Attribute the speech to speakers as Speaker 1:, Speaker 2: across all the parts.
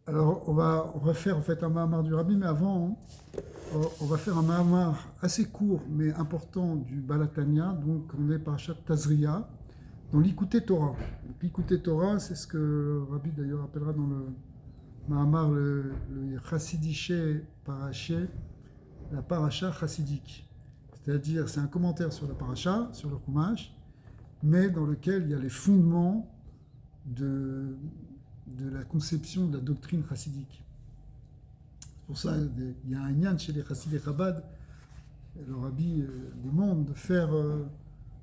Speaker 1: Alors, on va faire en fait un Mahamar du Rabbi, mais avant, on va faire un Mahamar assez court mais important du Balatania. Donc, on est Parashat Tazria, dans l'Ikouté Torah. L'Ikouté Torah, c'est ce que Rabbi d'ailleurs appellera dans le Mahamar le Chassidiché Paraché, la Paracha chassidique. C'est-à-dire, c'est un commentaire sur la Paracha, sur le Chumash, mais dans lequel il y a les fondements de la conception de la doctrine chassidique. C'est pour ça il y a un yann chez les chassidés Chabad, le rabbi demande de faire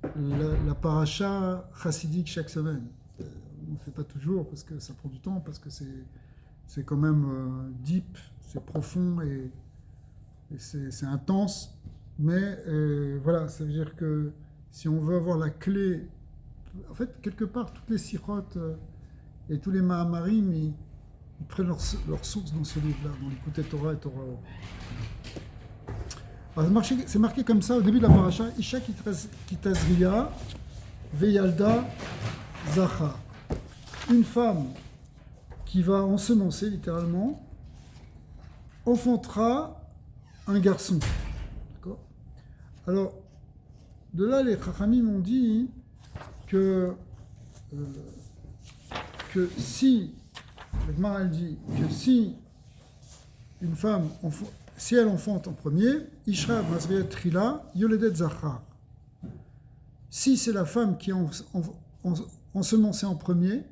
Speaker 1: la paracha chassidique chaque semaine. On ne le fait pas toujours parce que ça prend du temps, parce que c'est quand même deep, c'est profond et c'est intense. Mais voilà, ça veut dire que si on veut avoir la clé, en fait, quelque part, toutes les sirotes et tous les Mahamarim, ils prennent leur source dans ce livre-là, dans l'Ikouté Torah et Torah. Alors, c'est marqué comme ça au début de la paracha, Isha kitazriya veyalda zacha. Une femme qui va ensemencer, littéralement, enfantera un garçon. D'accord ? Alors, de là, les Chachamim m'ont dit que si, la Gemara elle dit que si une femme, si elle enfante en premier, Ishra Mazriat Trila Yoledet Zachar. Si c'est la femme qui a ensemencé en premier,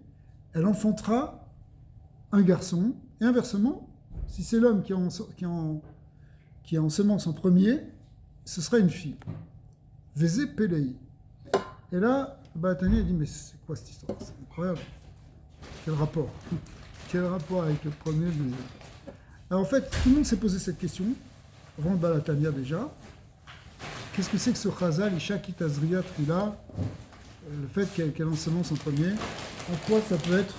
Speaker 1: elle enfantera un garçon, et inversement, si c'est l'homme qui ensemence en premier, ce sera une fille. Vézé Pelei. Et là, Balatani a dit, mais c'est quoi cette histoire ? C'est incroyable. Quel rapport ? Quel rapport avec le premier et le deuxième ? Alors en fait, tout le monde s'est posé cette question, avant le Balatania déjà. Qu'est-ce que c'est que ce Chazal, Isha Kitazriya Trila, le fait qu'elle ensemence en premier, en quoi ça peut être,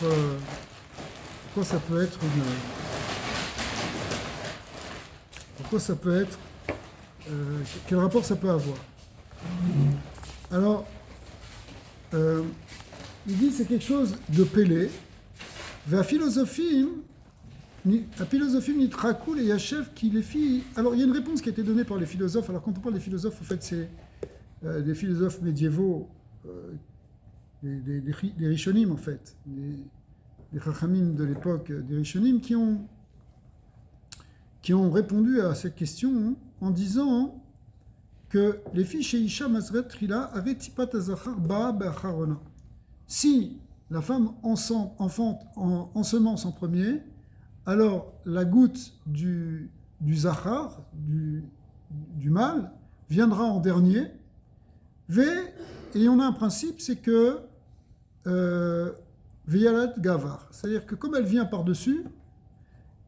Speaker 1: quel rapport ça peut avoir ? Alors, il dit c'est quelque chose de pélé. La philosophie nitrakul et Yachev qui les filles. Alors, il y a une réponse qui a été donnée par les philosophes. Alors, quand on parle des philosophes, en fait, c'est des philosophes médiévaux, des Rishonim, en fait, des Chachamim de l'époque des Rishonim, qui ont répondu à cette question en disant que les filles chez Isha Mazret Trila avaient Tipat Azachar Ba Be'acharona. Si la femme ensemence en premier, alors la goutte du Zachar, du mâle, viendra en dernier. Et on a un principe, c'est que Veyalat Gavar, c'est-à-dire que comme elle vient par-dessus,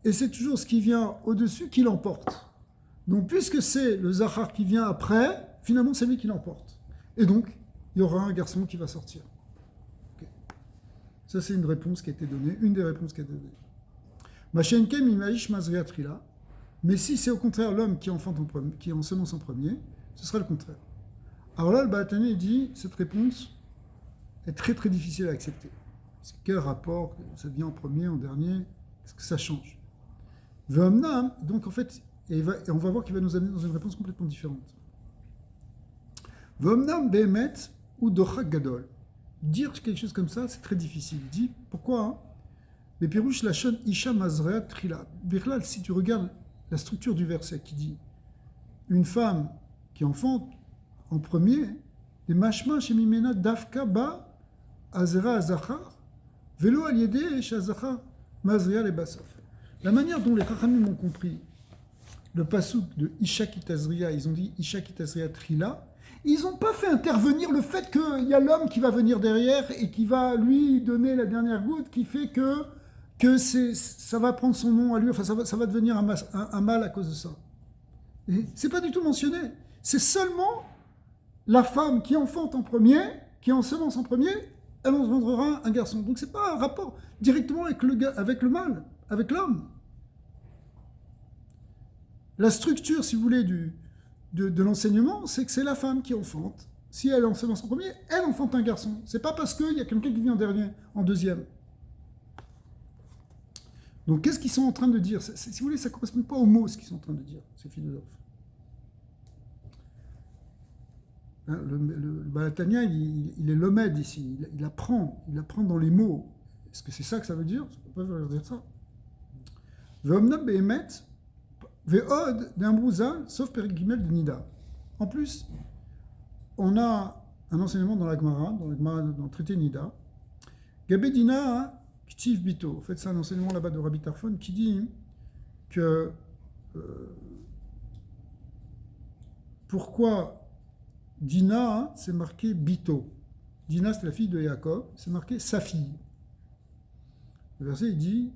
Speaker 1: et c'est toujours ce qui vient au-dessus qui l'emporte. Donc, puisque c'est le Zachar qui vient après, finalement, c'est lui qui l'emporte. Et donc, il y aura un garçon qui va sortir. Okay. Ça, c'est une réponse qui a été donnée, une des réponses qui a été donnée. Machenkem imaish mazriat trila. Mais si c'est au contraire l'homme qui ensemence en premier, ce sera le contraire. Alors là, le Balatani dit, cette réponse est très très difficile à accepter. Quel rapport, ça vient en premier, en dernier, est-ce que ça change ? V'amnam, donc en fait, et on va voir qu'il va nous amener dans une réponse complètement différente. V'omnam behemet ou dochak gadol. Dire quelque chose comme ça, c'est très difficile. Il dit, pourquoi ? Mais pirouche lachon isha mazrea trila. Birlal, si tu regardes la structure du verset qui dit une femme qui enfante en premier, des mashma shemimena dafka ba azera azachar velo aliede shazachar mazrea le basof. La manière dont les Chachamim ont compris le pasouk de Isha Kitazriya, ils ont dit Isha Kitazriya Trila, ils n'ont pas fait intervenir le fait qu'il y a l'homme qui va venir derrière et qui va lui donner la dernière goutte qui fait que ça va prendre son nom à lui, enfin ça va devenir un mal à cause de ça. Et c'est pas du tout mentionné. C'est seulement la femme qui enfante en premier, qui ensemence en premier, elle engendrera un garçon. Donc c'est pas un rapport directement avec le mâle, avec l'homme. La structure, si vous voulez, de l'enseignement, c'est que c'est la femme qui enfante. Si elle ensemence en premier, elle enfante un garçon. C'est pas parce qu'il y a quelqu'un qui vient en dernier, en deuxième. Donc qu'est-ce qu'ils sont en train de dire? Si vous voulez, ça ne correspond pas aux mots ce qu'ils sont en train de dire, ces philosophes. Hein, le Balatania, il est l'omède ici, il apprend dans les mots. Est-ce que c'est ça que ça veut dire? Ça ne peut pas dire ça. Ve'omnam be'emet, ve'od d'Ambruzal, sauf Perigimel de Nida. En plus, on a un enseignement dans la Gemara, dans le traité Nida. Gabedina Ktiv Bito. En fait, c'est un enseignement là-bas de Rabbi Tarfon qui dit que pourquoi Dina, c'est marqué Bito. Dina, c'est la fille de Yaakov, c'est marqué sa fille. Le verset, il dit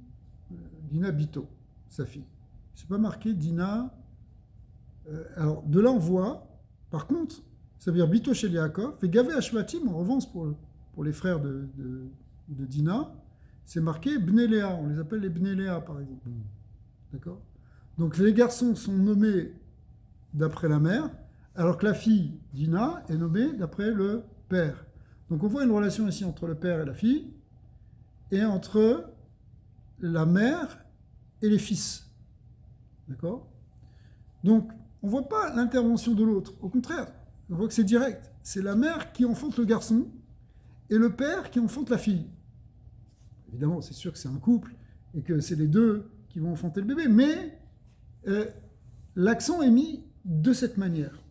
Speaker 1: Dina Bito, sa fille. C'est pas marqué Dina. Alors, de là, on voit, par contre, ça veut dire Bito chez Yaakov, et Gavé Ashvatim, en revanche, pour les frères de Dina, c'est marqué Bnéléa. On les appelle les Bnéléa, par exemple. D'accord? Donc, les garçons sont nommés d'après la mère, alors que la fille, Dina, est nommée d'après le père. Donc on voit une relation ici entre le père et la fille, et entre la mère et les fils. D'accord? Donc on ne voit pas l'intervention de l'autre. Au contraire, on voit que c'est direct. C'est la mère qui enfante le garçon, et le père qui enfante la fille. Évidemment, c'est sûr que c'est un couple, et que c'est les deux qui vont enfanter le bébé, mais l'accent est mis de cette manière.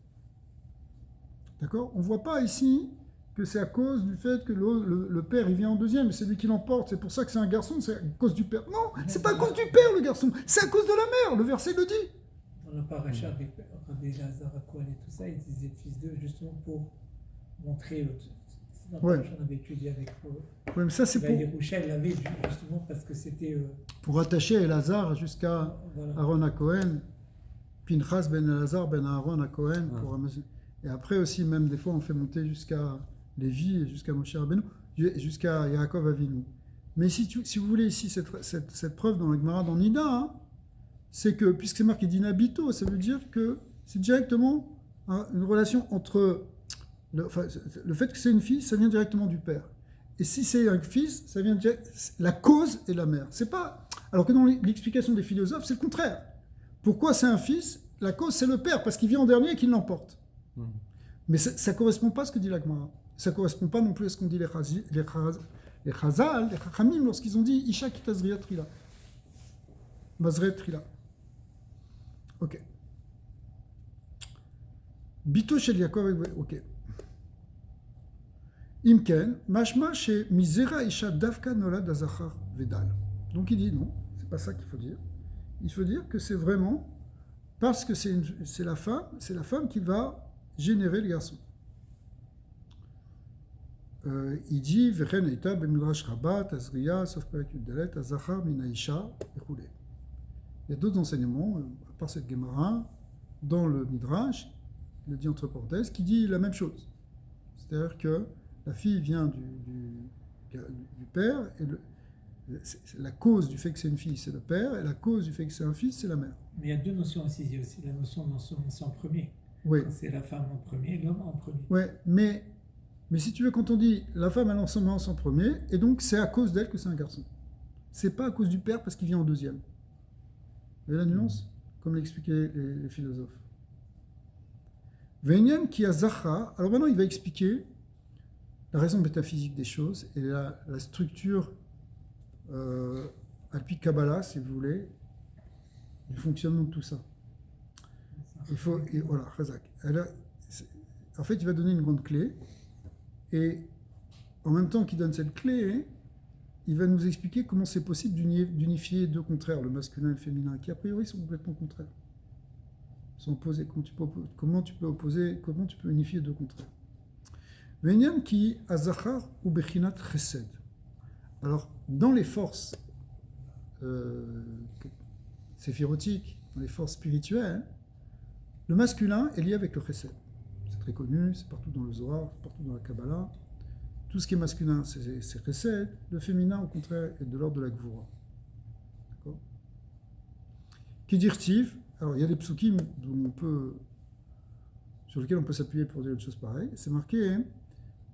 Speaker 1: D'accord? On ne voit pas ici que c'est à cause du fait que le père il vient en deuxième, c'est lui qui l'emporte, c'est pour ça que c'est un garçon, c'est à cause du père. Non, c'est pas à cause du père le garçon, c'est à cause de la mère, le verset le dit.
Speaker 2: Dans la paracha avec Rabbi Elazar Cohen et tout ça, ils disaient fils d'eux justement pour montrer. Dans la paracha, on avait étudié avec
Speaker 1: ouais, mais ça c'est pour.
Speaker 2: Yerusha, il l'avait justement parce que c'était.
Speaker 1: Pour attacher Elazar jusqu'à Aaron à Cohen, Pinchas ben Elazar ben Aaron à Cohen pour et après aussi, même des fois, on fait monter jusqu'à Lévi et jusqu'à Moshe Rabbeinu, jusqu'à Yaakov Avinu. Mais si vous voulez ici, cette preuve dans la Gemara, dans Nida, hein, c'est que, puisque c'est marqué Dina Bito, ça veut dire que c'est directement une relation entre... le fait que c'est une fille, ça vient directement du père. Et si c'est un fils, ça vient la cause est la mère. C'est pas... Alors que dans l'explication des philosophes, c'est le contraire. Pourquoi c'est un fils? La cause, c'est le père, parce qu'il vient en dernier et qu'il l'emporte. Mais ça ne correspond pas à ce que dit la Gemara. Ça ne correspond pas non plus à ce qu'ont dit les Chazal, les Chachamim, lorsqu'ils ont dit Isha kitazriya trila. Mazret trila. Ok. Bito shel Yaakov, ok. Imken, mashma she mizera Isha davka nolad azachar vedal. Donc il dit non, c'est pas ça qu'il faut dire. Il faut dire que c'est vraiment parce que c'est la femme qui va générer le garçon. Il dit Veren Eita Bemidrash Rabat, Azriya, sauf Perekut Dalet, Azachar, Minaïcha, et roulé. Il y a d'autres enseignements, à part cette Gemara, dans le Midrash, il le dit entre parenthèses, qui dit la même chose. C'est-à-dire que la fille vient du père, et la cause du fait que c'est une fille, c'est le père, et la cause du fait que c'est un fils, c'est la mère.
Speaker 2: Mais il y a deux notions aussi. Il y a aussi la notion d'ensemencer en premier.
Speaker 1: Oui.
Speaker 2: C'est la femme en premier, l'homme en premier.
Speaker 1: Oui, mais si tu veux, quand on dit la femme elle ensemence en premier, et donc c'est à cause d'elle que c'est un garçon. C'est pas à cause du père parce qu'il vient en deuxième. Vous voyez la nuance? Comme l'expliquaient les philosophes. Venyan qui a Zacha. Alors maintenant il va expliquer la raison métaphysique des choses et la structure alpi Kabbalah, si vous voulez, du fonctionnement de tout ça. Il faut, voilà, Chazak. En fait, il va donner une grande clé, et en même temps qu'il donne cette clé, il va nous expliquer comment c'est possible d'unifier deux contraires, le masculin et le féminin, qui a priori sont complètement contraires. Ils sont opposés. Comment tu peux unifier deux contraires? Venyan ki azachar ou bechinat chesed. Alors, dans les forces séphirotiques, dans les forces spirituelles, le masculin est lié avec le chesed. C'est très connu, c'est partout dans le Zohar, c'est partout dans la Kabbalah. Tout ce qui est masculin, c'est chesed. Le féminin, au contraire, est de l'ordre de la gvura. D'accord? Qui dirtiv, alors il y a des psukim sur lesquels on peut s'appuyer pour dire une chose pareille. C'est marqué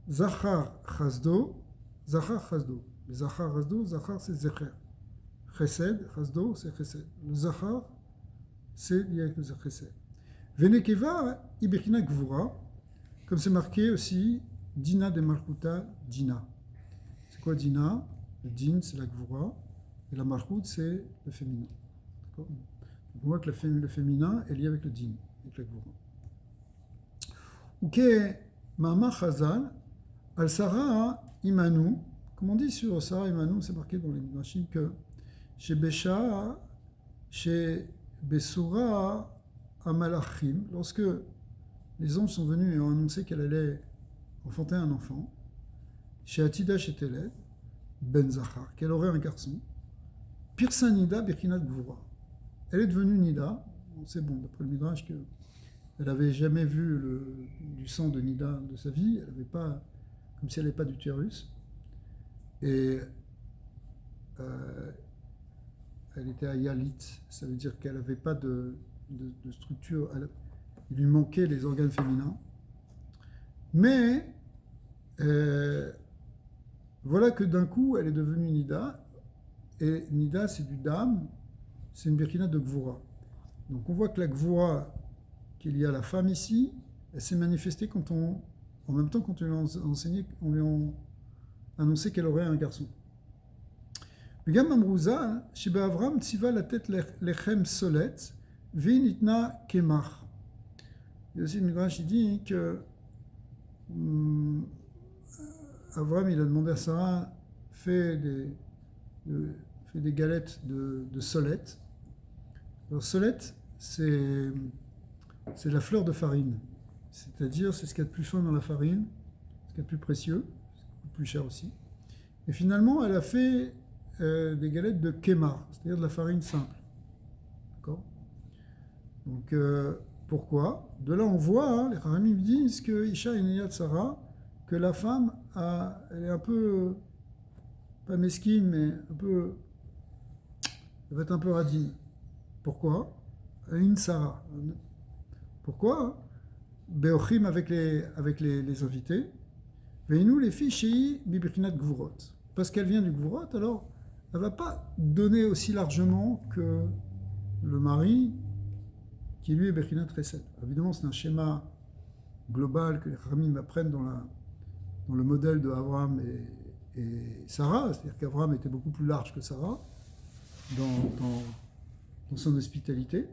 Speaker 1: Zachar chazdo, Zachar chazdo. Mais Zachar chazdo, Zachar c'est zecher. chesed, chasdo, c'est chesed. Le zachar, c'est lié avec le chesed. Venekeva, ibirkina gvura, comme c'est marqué aussi, dina de malchuta, dina. C'est quoi dina? Le din, c'est la gvura, et la malchut, c'est le féminin. D'accord? On voit que le féminin est lié avec le din, avec la gvura. Ok, Mama Chazal, Al Sarah Imanu, comme on dit sur Sarah Imanu, c'est marqué dans les Midrashim que chez Besha, chez Besura, Amalachim, lorsque les anges sont venus et ont annoncé qu'elle allait enfanter un enfant, chez Atida, chez Teled, Ben Zachar, qu'elle aurait un garçon, Pirsa Nida Birkinat Gvura. Elle est devenue Nida, c'est bon, d'après le Midrash, que elle n'avait jamais vu du sang de Nida de sa vie, elle n'avait pas, comme si elle n'avait pas d'utérus. Et elle était ayalit, ça veut dire qu'elle n'avait pas de structure, il lui manquait les organes féminins. Mais voilà que d'un coup, elle est devenue Nida, et Nida, c'est du dam, c'est une birkina de Gvura. Donc on voit que la Gvura qu'il y a la femme ici, elle s'est manifestée en même temps quand on lui a enseigné, on lui a annoncé qu'elle aurait un garçon. Begam Amrouza, Shiba Avram tziva la tête lechem solet, vinitna kemach. Il y a aussi le Midrash qui dit que Avram il a demandé à Sarah fait des galettes de solette. Alors solette, c'est la fleur de farine, c'est-à-dire c'est ce qu'il y a de plus fin dans la farine, ce qu'il y a de plus précieux, plus cher aussi. Et finalement, elle a fait des galettes de kémar, c'est-à-dire de la farine simple. D'accord? Donc, pourquoi? De là, on voit, les Haramim disent que Isha et Neyat Sarah, que la femme, elle est un peu, pas mesquine, mais elle va être un peu radine. Pourquoi? Elle a une Sarah. Pourquoi? Beochim avec les invités. Veinu les filles chez Bibirkinat Gvurot. Parce qu'elle vient du Gvurot, alors elle ne va pas donner aussi largement que le mari qui lui est Birkinat Chesed. Évidemment, c'est un schéma global que les Ramim apprennent dans le modèle de Abraham et Sarah. C'est-à-dire qu'Abraham était beaucoup plus large que Sarah dans son hospitalité.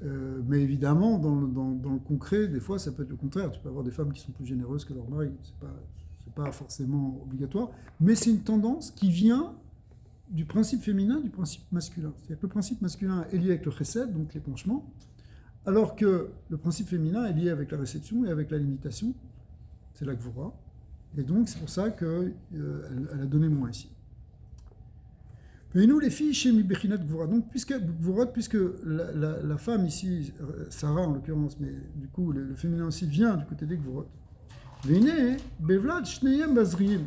Speaker 1: Mais évidemment, dans le concret, des fois, ça peut être le contraire. Tu peux avoir des femmes qui sont plus généreuses que leur mari. C'est pas forcément obligatoire. Mais c'est une tendance qui vient du principe féminin, du principe masculin. C'est-à-dire que le principe masculin est lié avec le chesed, donc l'épanchement, alors que le principe féminin est lié avec la réception et avec la limitation. C'est la gvura. Et donc, c'est pour ça qu'elle a donné moins ici. Et nous, les filles, chez Mibechinat Gvura. Donc, puisque la femme ici, Sarah en l'occurrence, mais du coup, le féminin aussi vient du côté des Gvurot. Véné, Bevlad, Shneyem, Bazriim.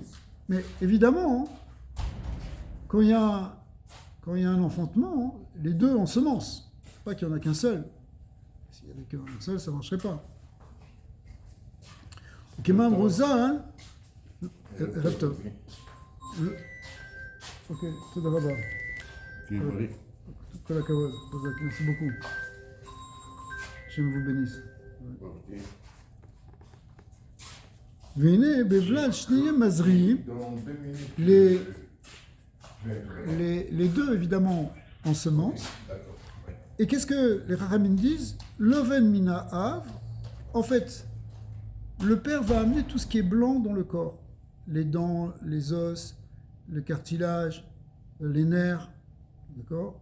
Speaker 1: Mais évidemment, quand il y a un enfantement, les deux ensemencent. Pas qu'il n'y en a qu'un seul. S'il n'y avait qu'un seul, ça ne marcherait pas. Ok, Mme Rosa, hein, Raptov. Ok, tout d'abord. Merci beaucoup. Je vous bénisse. Venez, Bevlad, Shneyem, Mazriim. Les deux, évidemment, ensemencent. Et qu'est-ce que les Rahamim disent? Loven mina av. En fait, le père va amener tout ce qui est blanc dans le corps. Les dents, les os, le cartilage, les nerfs. D'accord?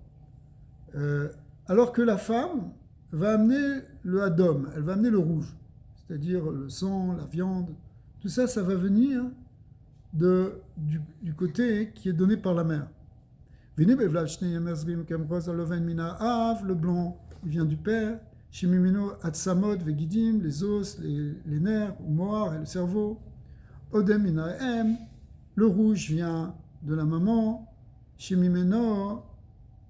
Speaker 1: Alors que la femme va amener le hadom, elle va amener le rouge. C'est-à-dire le sang, la viande. Tout ça, ça va venir du côté qui est donné par la mère. Le blanc, il vient du père. Shimimino atsamot vegidim, les os, les nerfs, ou moar et le cerveau. Odem minaem, le rouge vient de la maman. Shimimeno,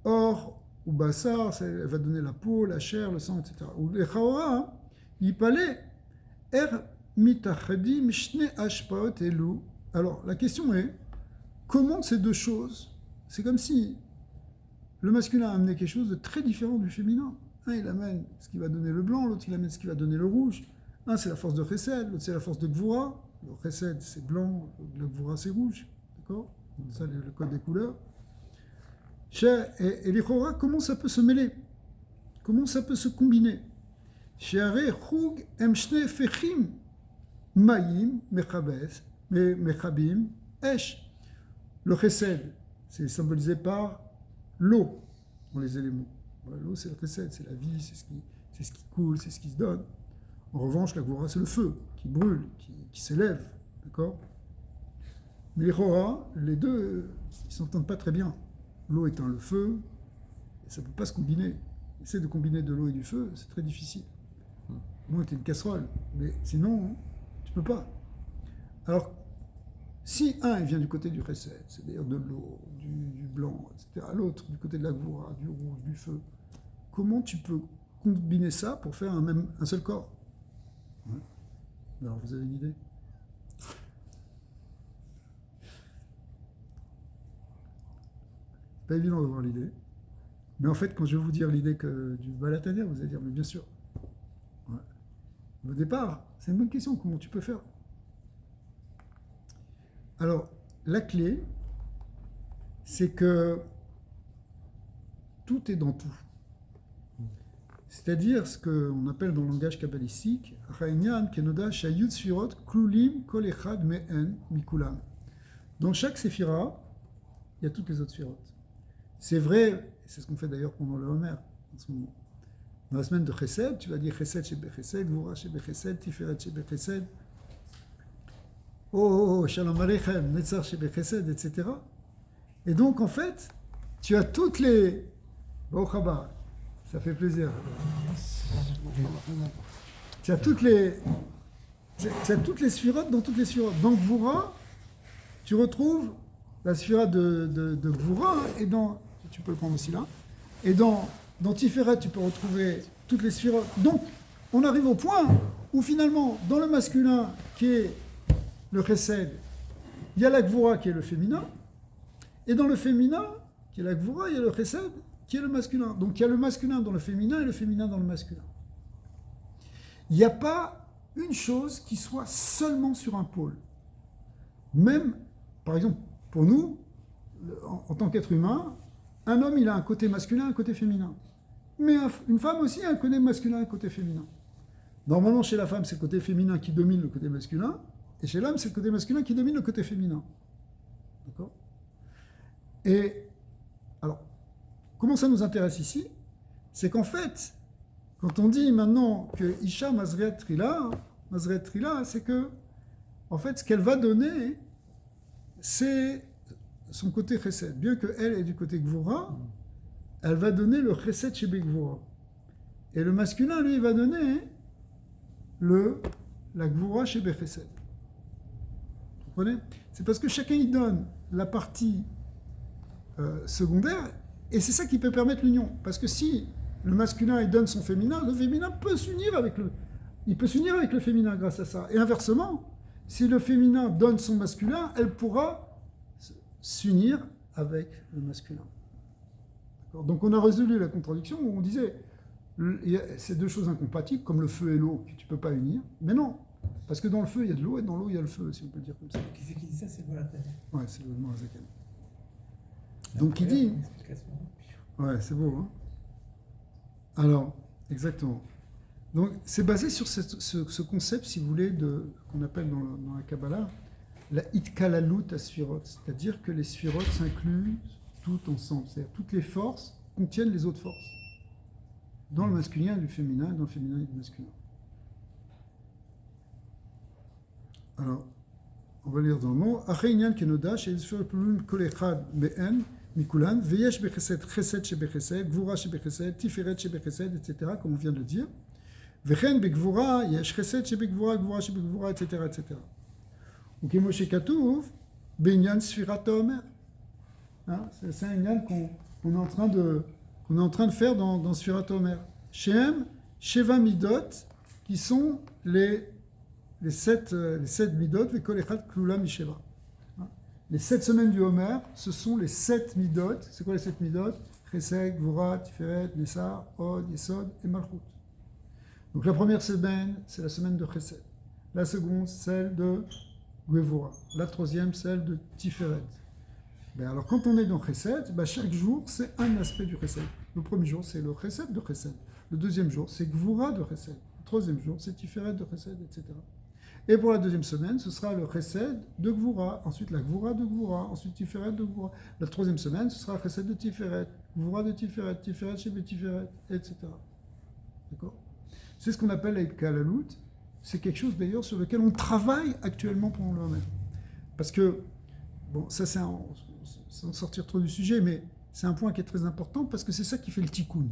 Speaker 1: or ou bassar, elle va donner la peau, la chair, le sang, etc. Ou les chaora, il palait er mitachadim shne ashpaot elu. Alors, la question est, comment ces deux choses c'est comme si le masculin a amené quelque chose de très différent du féminin. Un, il amène ce qui va donner le blanc, l'autre, il amène ce qui va donner le rouge. Un, c'est la force de Chesed, l'autre, c'est la force de Gvura. Le Chesed, c'est blanc, le Gvura, c'est rouge. D'accord? Ça, le code des couleurs. Et les Chora, comment ça peut se mêler? Comment ça peut se combiner? Sheare Chug Emshne Fechim Mayim Mechabim Esh. Le Chesed, c'est symbolisé par l'eau dans les éléments. L'eau, c'est le Chesed, c'est la vie, c'est ce qui coule, c'est ce qui se donne. En revanche, la Gvura, c'est le feu qui brûle, qui s'élève. D'accord? Mais les Chora, les deux, ils ne s'entendent pas très bien. L'eau éteint le feu, et ça ne peut pas se combiner. Essayer de combiner de l'eau et du feu, c'est très difficile. Moi, t'es une casserole, mais sinon, tu peux pas. Alors, si un il vient du côté du Chesed, c'est-à-dire de l'eau, du blanc, etc., l'autre du côté de la Gvura, du rouge, du feu, comment tu peux combiner ça pour faire un seul corps? Alors, vous avez une idée? Pas évident d'avoir l'idée. Mais en fait, quand je vais vous dire l'idée du Balatania, vous allez dire, mais bien sûr. Ouais. Au départ, c'est une bonne question, comment tu peux faire? Alors, la clé, c'est que tout est dans tout. C'est-à-dire ce qu'on appelle dans le langage kabbalistique, Ra'inyan kenoda shayut sfirot klulim kol echad me'en mikulam. Dans chaque séphira, il y a toutes les autres sphirotes. C'est vrai, c'est ce qu'on fait d'ailleurs pendant le Homer en ce moment. Dans la semaine de Chesed, tu vas dire Chesed chez Bechesed, Gvura chez Bechesed, Tiferet chez Bechesed, Shalom Aleichem, Netzar chez Bechesed, etc. Et donc en fait, tu as toutes les... Baruch haba, ça fait plaisir. Tu as toutes les sphirotes dans toutes les sphirotes. Dans Gvura, tu retrouves la sphira de Gvura, et dans... Tu peux le prendre aussi là. Et dans Tiferet, tu peux retrouver toutes les sphirotes. Donc, on arrive au point où finalement, dans le masculin, qui est le Chesed, il y a la Gvura qui est le féminin, et dans le féminin, qui est la Gvura, il y a le Chesed qui est le masculin. Donc, il y a le masculin dans le féminin et le féminin dans le masculin. Il n'y a pas une chose qui soit seulement sur un pôle. Même, par exemple, pour nous, en tant qu'être humain, un homme, il a un côté masculin, un côté féminin. Mais une femme aussi a un côté masculin, un côté féminin. Normalement, chez la femme, c'est le côté féminin qui domine le côté masculin, et chez l'homme, c'est le côté masculin qui domine le côté féminin. D'accord? Et alors, comment ça nous intéresse ici? C'est qu'en fait, quand on dit maintenant que Isha Mazriat Trila, c'est que, en fait, ce qu'elle va donner, c'est son côté Chesed. Bien qu'elle est du côté Gvura, elle va donner le Chesed chez Gvura. Et le masculin, lui, il va donner la Gvura chez Chesed. Vous comprenez? C'est parce que chacun y donne la partie secondaire, et c'est ça qui peut permettre l'union. Parce que si le masculin il donne son féminin, le féminin peut s'unir avec le féminin grâce à ça. Et inversement, si le féminin donne son masculin, elle pourra s'unir avec le masculin. D'accord? Donc on a résolu la contradiction où on disait ces deux choses incompatibles, comme le feu et l'eau, que tu ne peux pas unir. Mais non, parce que dans le feu, il y a de l'eau et dans l'eau, il y a le feu, si on peut le dire comme ça.
Speaker 2: Qui c'est qui dit ça? C'est Balatania.
Speaker 1: Ouais, c'est le Morazakan. Donc il dit... Ouais, c'est beau, hein? Alors, exactement. Donc c'est basé sur ce concept, si vous voulez, qu'on appelle dans la Kabbalah la itkalalut à Sphirot, c'est-à-dire que les Sphirot s'incluent toutes ensemble, c'est-à-dire toutes les forces contiennent les autres forces. Dans le masculin, il y a du féminin, dans le féminin, il y a du masculin. Alors, on va lire dans le mot Achéinyan kenoda chez Sphirot plurim kol echad be'en mikulan veyesh bechesed chesed chez bechesed gvura chez bechesed tiferet chez bechesed, etc., comme on vient de le dire. Vechen begvura yesh chesed chez begvura gvura chez begvura, etc., etc. Ou Moshe Katouf, Benyan Sfirat Omer. C'est un inyan qu'on est en train de faire dans Sfirat Omer. Shem, Sheva Midot, qui sont les sept midot, Vekol Echad Klula Misheva. Les 7 semaines du Homer, ce sont les 7 midot. C'est quoi les 7 midot? Chesed, Gvura, Tiferet, Nessar, Od, Yesod et Malchut. Donc la première semaine, c'est la semaine de Chesed. La seconde, celle de Gvura. La troisième, celle de Tiferet. Alors quand on est dans Chesed, chaque jour, c'est un aspect du Chesed. Le premier jour, c'est le Chesed de Chesed. Le deuxième jour, c'est Gvura de Chesed. Le troisième jour, c'est Tiferet de Chesed, etc. Et pour la deuxième semaine, ce sera le Chesed de Gvura, ensuite la Gvura de Gvura, ensuite Tiferet de Gvura. La troisième semaine, ce sera Chesed de Tiferet, Gvura de Tiferet, Tiferet chez Tiferet, etc. D'accord? C'est ce qu'on appelle la Kalalut. C'est quelque chose d'ailleurs sur lequel on travaille actuellement pendant le Homer. Parce que, bon, ça c'est sans sortir trop du sujet, mais c'est un point qui est très important parce que c'est ça qui fait le tikkun.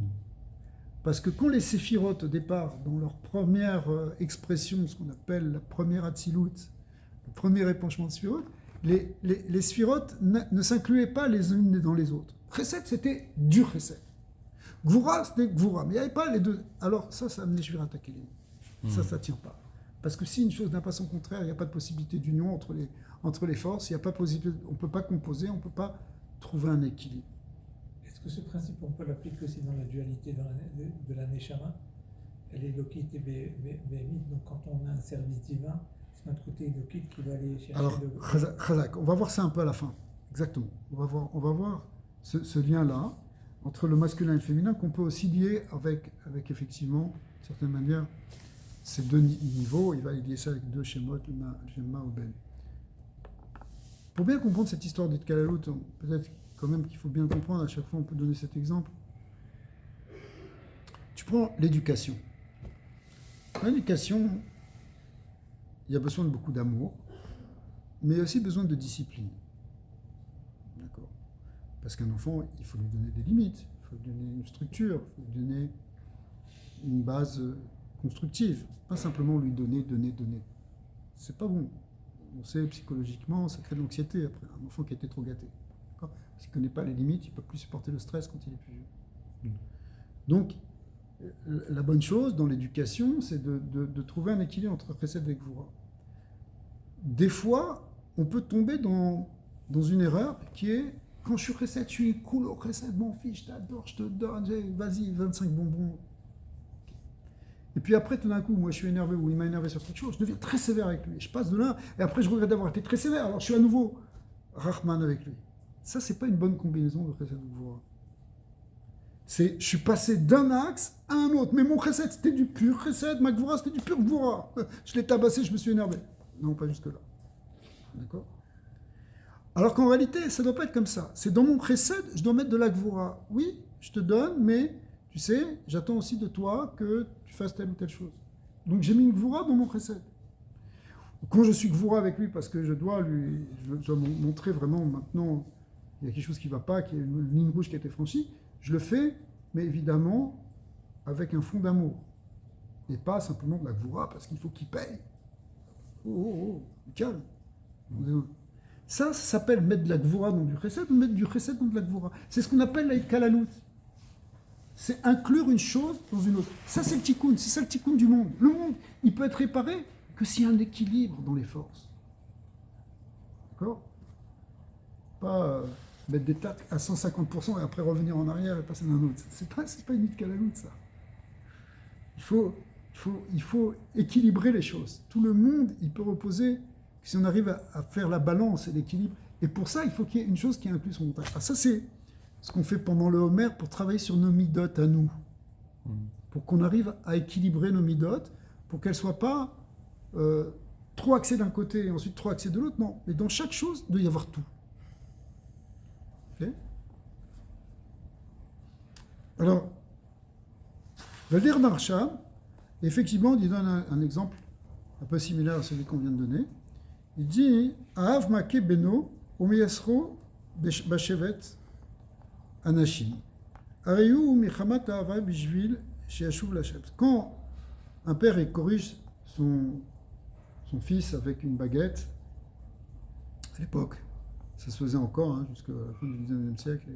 Speaker 1: Parce que quand les séphirotes, au départ, dans leur première expression, ce qu'on appelle la première atzilut, le premier épanchement de séphirotes, les séphirotes ne s'incluaient pas les unes dans les autres. Chesed, c'était du chesed. Gvura, c'était Gvura, mais il n'y avait pas les deux. Alors ça a amené Shvirat HaKelim. Ça ne tient pas. Parce que si une chose n'a pas son contraire, il n'y a pas de possibilité d'union entre les forces, il y a pas possibilité, on ne peut pas composer, on ne peut pas trouver un équilibre.
Speaker 2: Est-ce que ce principe, on peut l'appliquer aussi dans la dualité de la Neshama? Elle est Lokit et Béhémit, donc quand on a un service divin, c'est notre côté Lokit qui va aller chercher
Speaker 1: Alors, Chazak, on va voir ça un peu à la fin. Exactement. On va voir ce lien-là entre le masculin et le féminin qu'on peut aussi lier avec effectivement, d'une certaine manière, ces deux niveaux. Il va lier ça avec deux Shemot, Shema ou Ben. Pour bien comprendre cette histoire d'Itkalalut, peut-être quand même qu'il faut bien comprendre, à chaque fois on peut donner cet exemple. Tu prends l'éducation. L'éducation, il y a besoin de beaucoup d'amour, mais il y a aussi besoin de discipline. D'accord? Parce qu'un enfant, il faut lui donner des limites, il faut lui donner une structure, il faut lui donner une base constructive, pas simplement lui donner. C'est pas bon. On sait psychologiquement, ça crée de l'anxiété après, un enfant qui a été trop gâté. S'il ne connaît pas les limites, il ne peut plus supporter le stress quand il est plus vieux. Donc, la bonne chose dans l'éducation, c'est de trouver un équilibre entre Chesed et Gvura. Des fois, on peut tomber dans une erreur qui est, quand je suis Chesed, je suis cool au Chesed, mon fils, je t'adore, je te donne, vas-y, 25 bonbons. Et puis après, tout d'un coup, moi je suis énervé ou il m'a énervé sur quelque chose, je deviens très sévère avec lui. Je passe de là, et après je regrette d'avoir été très sévère, alors je suis à nouveau Rahman avec lui. Ça, c'est pas une bonne combinaison de Chesed et Gvura. Je suis passé d'un axe à un autre. Mais mon Chesed, c'était du pur Chesed, ma Gvura, c'était du pur Gvura. Je l'ai tabassé, je me suis énervé. Non, pas jusque-là. D'accord? Alors qu'en réalité, ça ne doit pas être comme ça. C'est dans mon Chesed, je dois mettre de la Gvura. Oui, je te donne, mais tu sais, j'attends aussi de toi que tu fasses telle ou telle chose. Donc j'ai mis une Gvura dans mon Chesed. Quand je suis Gvura avec lui, parce que je dois montrer vraiment maintenant, il y a quelque chose qui ne va pas, qu'il y a une ligne rouge qui a été franchie, je le fais, mais évidemment avec un fond d'amour. Et pas simplement de la Gvura parce qu'il faut qu'il paye. Calme. Ça s'appelle mettre de la Gvura dans du Chesed ou mettre du Chesed dans de la Gvura. C'est ce qu'on appelle la Kalalut. C'est inclure une chose dans une autre. Ça, c'est le tikkun, c'est ça le tikkun du monde. Le monde, il peut être réparé que s'il y a un équilibre dans les forces. D'accord? Pas mettre des tacs à 150% et après revenir en arrière et passer d'un autre. C'est pas une Kalalut, ça. Il faut équilibrer les choses. Tout le monde, il peut reposer si on arrive à faire la balance et l'équilibre. Et pour ça, il faut qu'il y ait une chose qui inclut son montage. Ah, ça, c'est ce qu'on fait pendant le Homer pour travailler sur nos midot à nous. Pour qu'on arrive à équilibrer nos midot, pour qu'elles ne soient pas trop axées d'un côté et ensuite trop axées de l'autre. Non, mais dans chaque chose, il doit y avoir tout. Okay? Alors, Valdir Marcham, effectivement, il donne un exemple un peu similaire à celui qu'on vient de donner. Il dit Aav make beno umeyasro bashevet anashim. Ariyu michamat ahava bishvil sheashuv lashem. Quand un père corrige son fils avec une baguette, à l'époque, ça se faisait encore, jusqu'à la fin du XIXe siècle,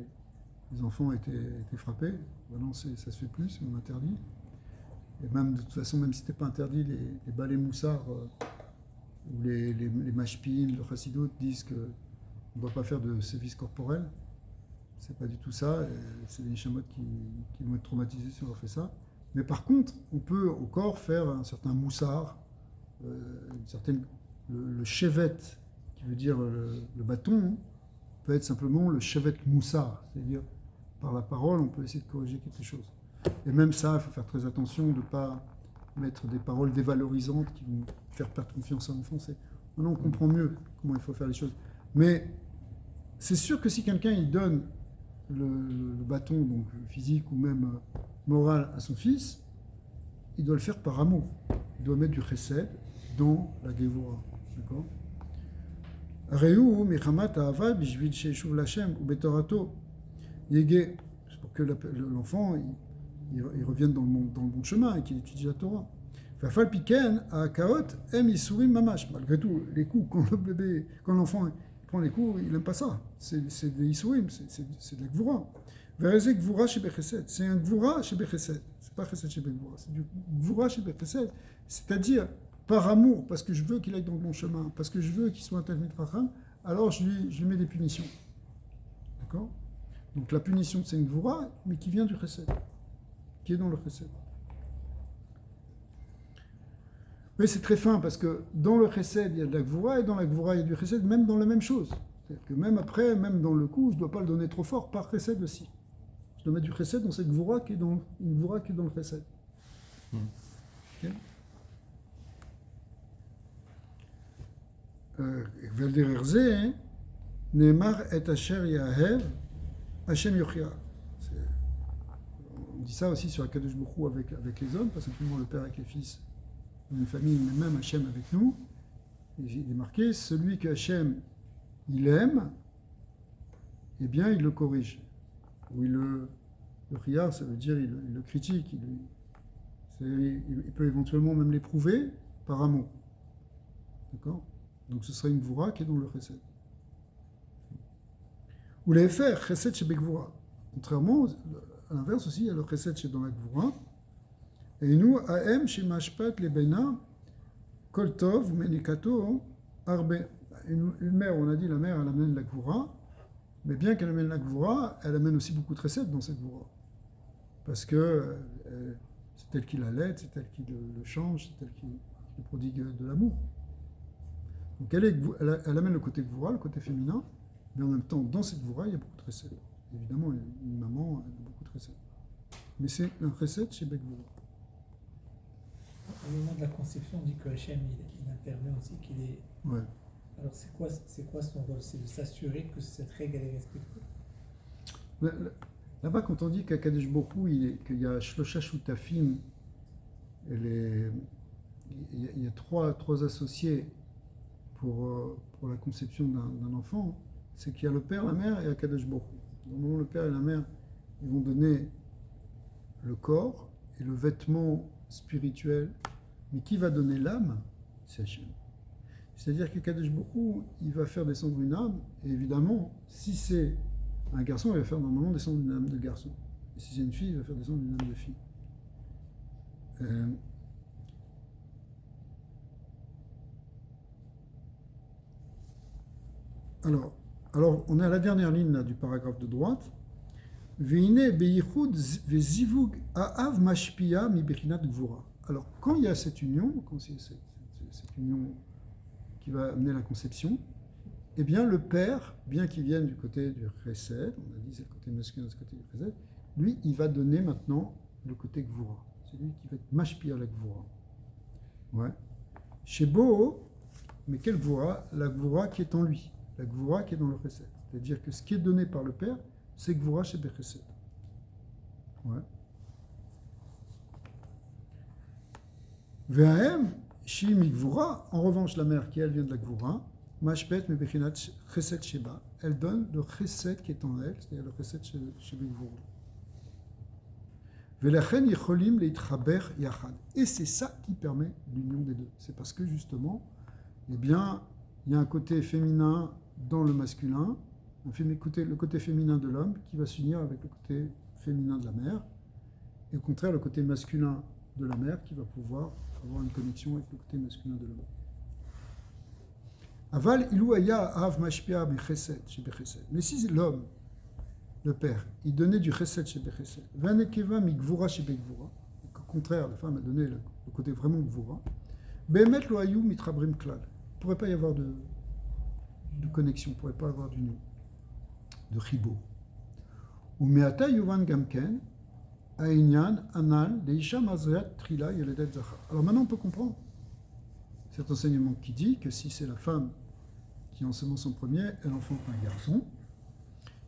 Speaker 1: les enfants étaient frappés. Maintenant, ça se fait plus, c'est interdit. Et même, de toute façon, même si ce n'était pas interdit, les balais moussards ou les mashpim, le chassidot disent que On ne doit pas faire de sévices corporels. C'est pas du tout ça. C'est des Neshamot qui vont être traumatisés si on leur fait ça. Mais par contre, on peut au corps faire un certain moussard, une certaine, le chevet, qui veut dire le bâton, peut être simplement le chevet moussard, c'est-à-dire par la parole, on peut essayer de corriger quelque chose. Et même ça, il faut faire très attention de ne pas mettre des paroles dévalorisantes qui vont faire perdre confiance à l'enfant. Maintenant, on comprend mieux comment il faut faire les choses. Mais c'est sûr que si quelqu'un il donne le bâton, donc physique ou même moral, à son fils, il doit le faire par amour. Il doit mettre du chesed dans la Gevura. D'accord? Reu michamat ahava bishvil sheishuv l'Hashem ou betorato yege, c'est pour que l'enfant il revienne dans le bon chemin et qu'il étudie la Torah. Fafal piken a kaot em isurim mamash. Malgré tout, les coups, quand l'enfant prend les coups, il n'aime pas ça. C'est des isurim, c'est de la gvura. Verezek gvura chez Bechesed. C'est un gvura chez Bechesed. C'est pas chesed chez Bechesed. C'est du gvura chez Bechesed. C'est-à-dire, par amour, parce que je veux qu'il aille dans le bon chemin, parce que je veux qu'il soit un Talmid Chacham, alors je lui mets des punitions. D'accord? Donc la punition, c'est une gvura, mais qui vient du chesed, qui est dans le chesed. Mais c'est très fin, parce que dans le chesed, il y a de la gvura, et dans la gvura, il y a du chesed, même dans la même chose. C'est-à-dire que même après, même dans le coup, je ne dois pas le donner trop fort, par chesed aussi. Je dois mettre du chesed dans cette gvura qui est dans le chesed. Okay? Veldererze, Neymar et Asher Yahev, Hashem Yochia. On dit ça aussi sur Akadosh Baruch Hu avec les hommes, pas simplement le père avec les fils d'une famille, mais même Hashem avec nous. Il est marqué, celui que Hashem il aime, eh bien il le corrige. Ou le Yochia, ça veut dire il le critique, il peut éventuellement même l'éprouver par amour. D'accord? Donc ce serait une gvura qui est dans le chesed. Ou les faire chesed chez Begvura. Contrairement, à l'inverse aussi, il y a le chesed chez dans la gvura. Et nous, aem chez mashpat les bena, kol tov, menikato, arbe. Une mère, on a dit, la mère, elle amène la gvura, mais bien qu'elle amène la gvura, elle amène aussi beaucoup de chesed dans cette gvura. Parce que c'est elle qui l'allaite, c'est elle qui le change, c'est elle qui le prodigue de l'amour. Donc elle amène le côté gvura, le côté féminin, mais en même temps, dans cette gvura, il y a beaucoup de chesed. Évidemment, une maman, elle a beaucoup de chesed. Mais c'est un chesed chez Begvura.
Speaker 2: Au moment de la conception, on dit que Hachem, il intervient aussi, qu'il est...
Speaker 1: Ouais.
Speaker 2: Alors c'est quoi son rôle? C'est de s'assurer que cette règle est respectée.
Speaker 1: Là-bas, quand on dit qu'Akadosh Baruch Hu, qu'il y a Shlosha Shutafim, il y a trois associés pour la conception d'un enfant, c'est qu'il y a le père, la mère et Akadosh Baruch Hu. Au moment où le père et la mère ils vont donner le corps et le vêtement spirituel, mais qui va donner l'âme? C'est Hachem. C'est-à-dire que Kadesh Baruch Hu, il va faire descendre une âme, et évidemment, si c'est un garçon, il va faire normalement descendre une âme de garçon. Et si c'est une fille, il va faire descendre une âme de fille. Alors, on est à la dernière ligne là, du paragraphe de droite. Veine beyichud vezivug aav mashpia mi bechinat gvura. Alors, quand il y a cette union, quand c'est cette union qui va amener la conception, eh bien, le père, bien qu'il vienne du côté du chesed, on a dit c'est le côté masculin, c'est le côté du chesed, lui, il va donner maintenant le côté gvura. C'est lui qui va être mashpia la gvura. Ouais. Chez Bo, mais quelle gvura? La gvura qui est en lui. La gvura qui est dans le chesed. C'est-à-dire que ce qui est donné par le père, c'est gvura chez Bechesed. Ouais. Ve'ahem, shi mi gvura, en revanche, la mère qui elle vient de la gvura, mashpet me bechinat chesed sheba, elle donne le chesed qui est en elle, c'est-à-dire le chesed chez Begvura. Ve'lachen yicholim leitchaber yachad. Et c'est ça qui permet l'union des deux. C'est parce que justement, eh bien, il y a un côté féminin dans le masculin, le côté féminin de l'homme qui va s'unir avec le côté féminin de la mère, et au contraire le côté masculin de la mère qui va pouvoir avoir une connexion avec le côté masculin de l'homme. Aval ilou aya av mashpia bechesed chez bechesed. Mais si l'homme, le père, il donnait du chesed chez bechesed, vanekeva migvura chez begvura, au contraire, la femme a donné le côté vraiment gvura, behemet lo ayu mitrabrim klal. Il ne pourrait pas y avoir de connexion, il ne pourrait pas y avoir d'union, de chibo. Ou meata yuvan gamken, Aïnyan, Anal, Deisha Mazreat, Trila, Yeledet Zachar. Alors maintenant on peut comprendre cet enseignement qui dit que si c'est la femme qui ensemence en premier, elle enfante un garçon.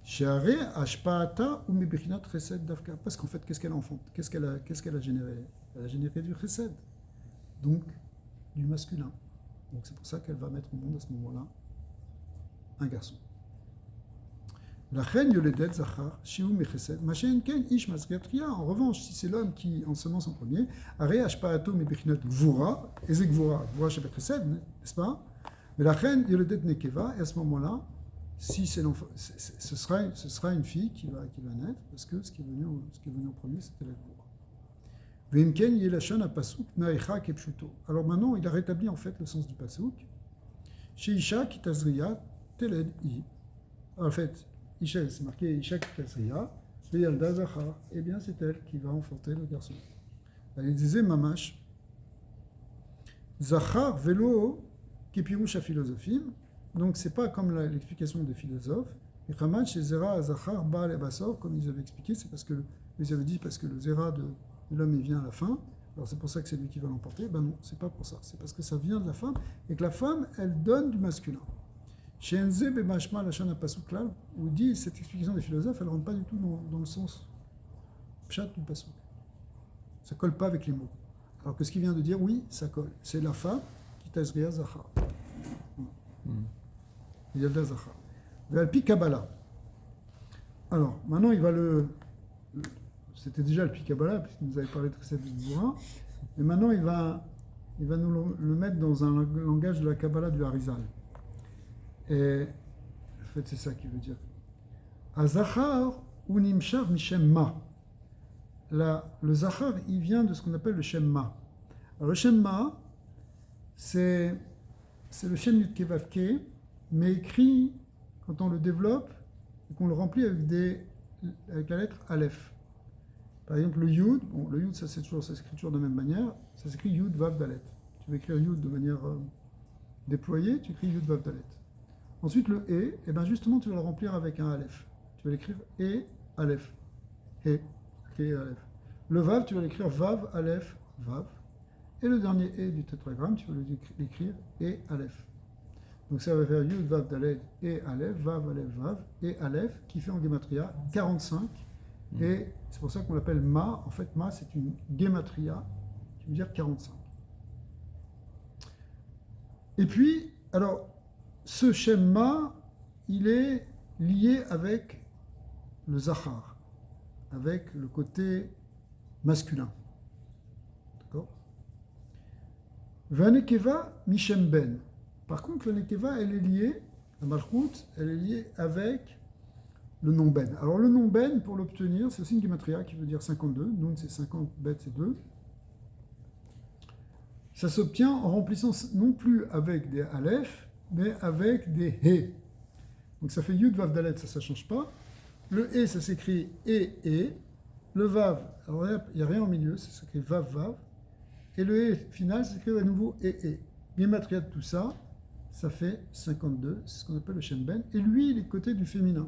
Speaker 1: Sheare Ashpaata ou Mebechinat Chesed Davka. Parce qu'en fait, qu'est-ce qu'elle enfante? Qu'est-ce qu'elle a généré? Elle a généré du Chesed, donc du masculin. Donc c'est pour ça qu'elle va mettre au monde à ce moment-là un garçon. La reine Yoledet Zachar, Shiu Mechesed, Machen Ken Ish Masgatria. En revanche, si c'est l'homme qui ensemence en premier, Are Ashpaato Mebechinat Gvura, Ezek Gvura, Gvura Shebet Chesed, n'est-ce pas? Mais la reine Yoledet Nekeva, et à ce moment-là, si c'est l'enfant, ce sera une fille qui va naître, parce que ce qui est venu en premier, c'était la Gvura. Vimken Yelashon Apasuk Naecha Kepshuto. Alors maintenant, il a rétabli en fait le sens du Pasuk. Chez Isha Kitazria Teled I. En fait, Isha, c'est marqué Isha Kitazria, et Yalda Zachar. Eh bien, c'est elle qui va enfanter le garçon. Elle disait Mamash Zachar Velo Kepiroucha Philosophim. Donc, c'est pas comme l'explication des philosophes. Et Khamad chez Zera Zachar Baal et Basor, comme ils avaient expliqué, c'est parce que ils avaient dit parce que le Zera de l'homme il vient à la fin. Alors c'est pour ça que c'est lui qui va l'emporter. Ben non, c'est pas pour ça. C'est parce que ça vient de la femme et que la femme, elle donne du masculin. Chez Enze Bemashma Lachana Pasuklal, où dit cette explication des philosophes, elle ne rentre pas du tout dans le sens pshat du pasuk. Ça colle pas avec les mots. Alors que ce qu'il vient de dire, oui, ça colle. C'est la femme qui tazria zachar. Yalda zachar. Valpi Kabbalah. Alors maintenant il va c'était déjà le Pi Kabbalah puisqu'il nous avait parlé de cette Gvura, mais maintenant il va nous le mettre dans un langage de la Kabbalah du Harizal. Et en fait, c'est ça qu'il veut dire. Azachar ou Nimshar Mishem Ma. Le Zachar, il vient de ce qu'on appelle le Shem Ma. Alors, le Shem Ma, c'est le Shem Yud Kevavke, mais écrit, quand on le développe, et qu'on le remplit avec la lettre Aleph. Par exemple, le Yud, le Yud, ça c'est toujours, ça s'écrit toujours de la même manière, ça s'écrit Yud Vav Dalet. Tu veux écrire Yud de manière déployée, tu écris Yud Vav Dalet. Ensuite, le E, et bien justement, tu vas le remplir avec un Aleph. Tu vas l'écrire E, Aleph. E, Aleph. Le Vav, tu vas l'écrire Vav, Aleph, Vav. Et le dernier E du tétragramme, tu vas l'écrire E, Aleph. Donc ça va faire Yud, Vav, Dalet, E, Aleph, Vav, Aleph, Vav, E, Aleph, qui fait en Gematria 45. Et c'est pour ça qu'on l'appelle Ma. En fait, Ma, c'est une Gematria, qui veut dire 45. Et puis, alors, ce Shemma, il est lié avec le Zachar, avec le côté masculin. D'accord? Vanekeva Mishem Ben. Par contre, la Nekeva, elle est liée, la Malchut, elle est liée avec le nom Ben. Alors, le nom Ben, pour l'obtenir, c'est aussi une Gematria qui veut dire 52. Nun, c'est 50, Bet, c'est 2. Ça s'obtient en remplissant non plus avec des Aleph, mais avec des He. Donc ça fait Yud Vav Dalet, ça ne change pas. Le E, ça s'écrit E. Le Vav, alors il n'y a rien au milieu, ça s'écrit Vav Vav. Et le E final, ça s'écrit à nouveau E. Gematria de tout ça, ça fait 52, c'est ce qu'on appelle le Shem Ben. Et lui, il est côté du féminin.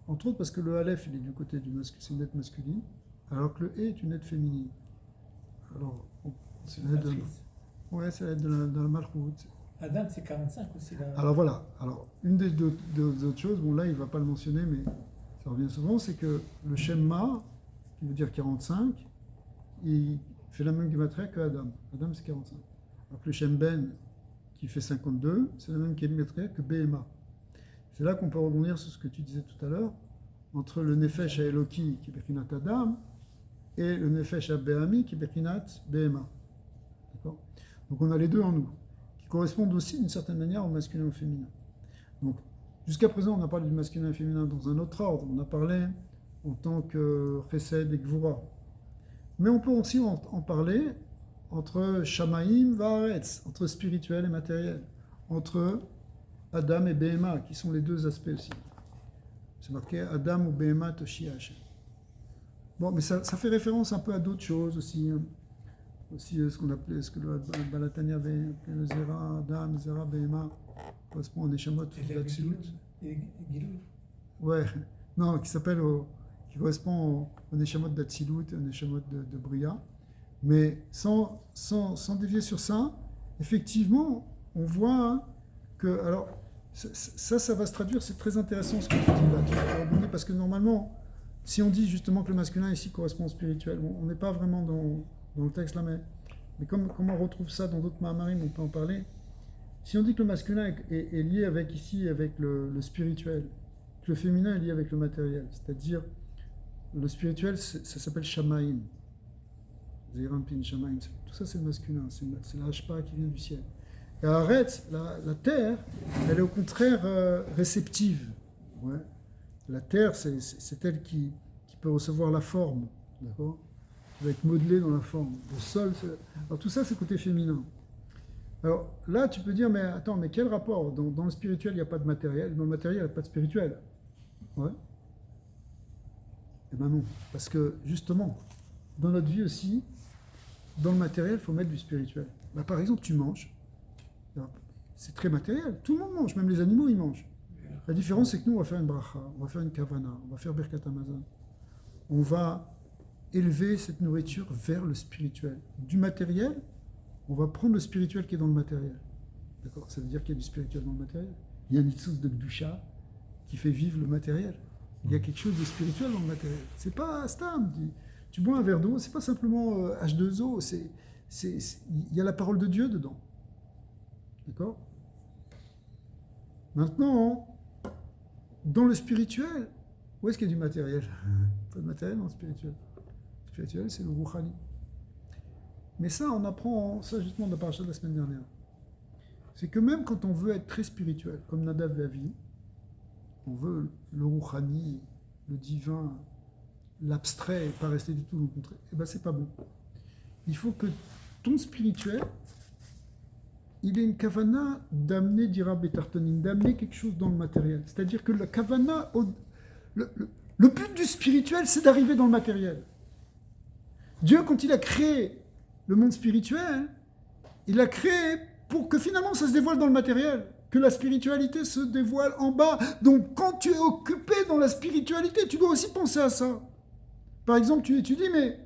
Speaker 1: Entre autres parce que le Aleph, il est du côté c'est une lettre masculine, alors que le E est une lettre féminine. Alors, c'est la lettre de la Malchut.
Speaker 2: Adam, c'est 45 aussi. Là.
Speaker 1: Alors voilà. Alors, une des deux autres choses, bon là, il ne va pas le mentionner, mais ça revient souvent, c'est que le Shemma, qui veut dire 45, il fait la même gematria que Adam. Adam, c'est 45. Alors que le Shem Ben, qui fait 52, c'est la même gematria que Behema. C'est là qu'on peut rebondir sur ce que tu disais tout à l'heure, entre le Nefesh à Eloki, qui est Bechinat Adam, et le Nefesh à Behami, qui est Bechinat Behema. D'accord ? Donc on a les deux en nous, qui correspondent aussi d'une certaine manière au masculin et au féminin. Donc jusqu'à présent, on a parlé du masculin et du féminin dans un autre ordre. On a parlé en tant que Chesed et Gvura. Mais on peut aussi en parler entre Shamaim Vaaretz, entre spirituel et matériel, entre Adam et Behema, qui sont les deux aspects aussi. C'est marqué Adam ou Behema Toshi Hashem. Bon, mais ça fait référence un peu à d'autres choses aussi. Aussi ce qu'on appelait, ce que le Balatania avait appelé le Zera, Adam, Zera, Behema, correspond au Neshamot d'Atsilut.
Speaker 2: Et Gilou.
Speaker 1: Ouais, non, qui correspond au Neshamot d'Atsilut et au Neshamot de Bria. Mais sans dévier sur ça, effectivement, on voit que, alors, ça va se traduire, c'est très intéressant ce que tu dis là, tu vas rebondir, parce que normalement, si on dit justement que le masculin ici correspond au spirituel, on n'est pas vraiment dans le texte là, mais comme on retrouve ça dans d'autres Mahamarim, on peut en parler. Si on dit que le masculin est lié avec le spirituel, que le féminin est lié avec le matériel, c'est-à-dire le spirituel, ça s'appelle Shamaim. Zerampin, Shamaim, tout ça c'est le masculin, c'est la Hashpa qui vient du ciel. Et arrête, la terre, elle est au contraire réceptive. Ouais. La terre, c'est elle qui peut recevoir la forme, d'accord, qui va être modelée dans la forme. Le sol, alors tout ça c'est côté féminin. Alors là, tu peux dire, mais attends, mais quel rapport? Dans le spirituel, il n'y a pas de matériel, dans le matériel, il n'y a pas de spirituel. Ouais. Eh ben non, parce que justement, dans notre vie aussi, dans le matériel, il faut mettre du spirituel. Bah, par exemple, tu manges. C'est très matériel. Tout le monde mange, même les animaux, ils mangent. La différence, c'est que nous, on va faire une bracha, on va faire une kavana, on va faire Birkat Hamazon. On va élever cette nourriture vers le spirituel. Du matériel, on va prendre le spirituel qui est dans le matériel. D'accord? Ça veut dire qu'il y a du spirituel dans le matériel. Il y a une itsous de Gdusha qui fait vivre le matériel. Il y a quelque chose de spirituel dans le matériel. C'est pas stam. Tu bois un verre d'eau, c'est pas simplement H2O, il y a la parole de Dieu dedans. D'accord? Maintenant, dans le spirituel, où est-ce qu'il y a du matériel? Pas de matériel dans le spirituel. Le spirituel, c'est le Rouhani. Mais ça, on apprend, ça justement, dans la paracha de la semaine dernière. C'est que même quand on veut être très spirituel, comme Nadav et Avihu, on veut le Rouhani, le divin, l'abstrait, et pas rester du tout dans le contraire, eh ben c'est pas bon. Il faut que ton spirituel, il ait une kavana d'amener d'Ira Betartonin, d'amener quelque chose dans le matériel. C'est-à-dire que la kavana, le but du spirituel, c'est d'arriver dans le matériel. Dieu, quand il a créé le monde spirituel, il l'a créé pour que finalement ça se dévoile dans le matériel, que la spiritualité se dévoile en bas. Donc quand tu es occupé dans la spiritualité, tu dois aussi penser à ça. Par exemple, tu étudies, mais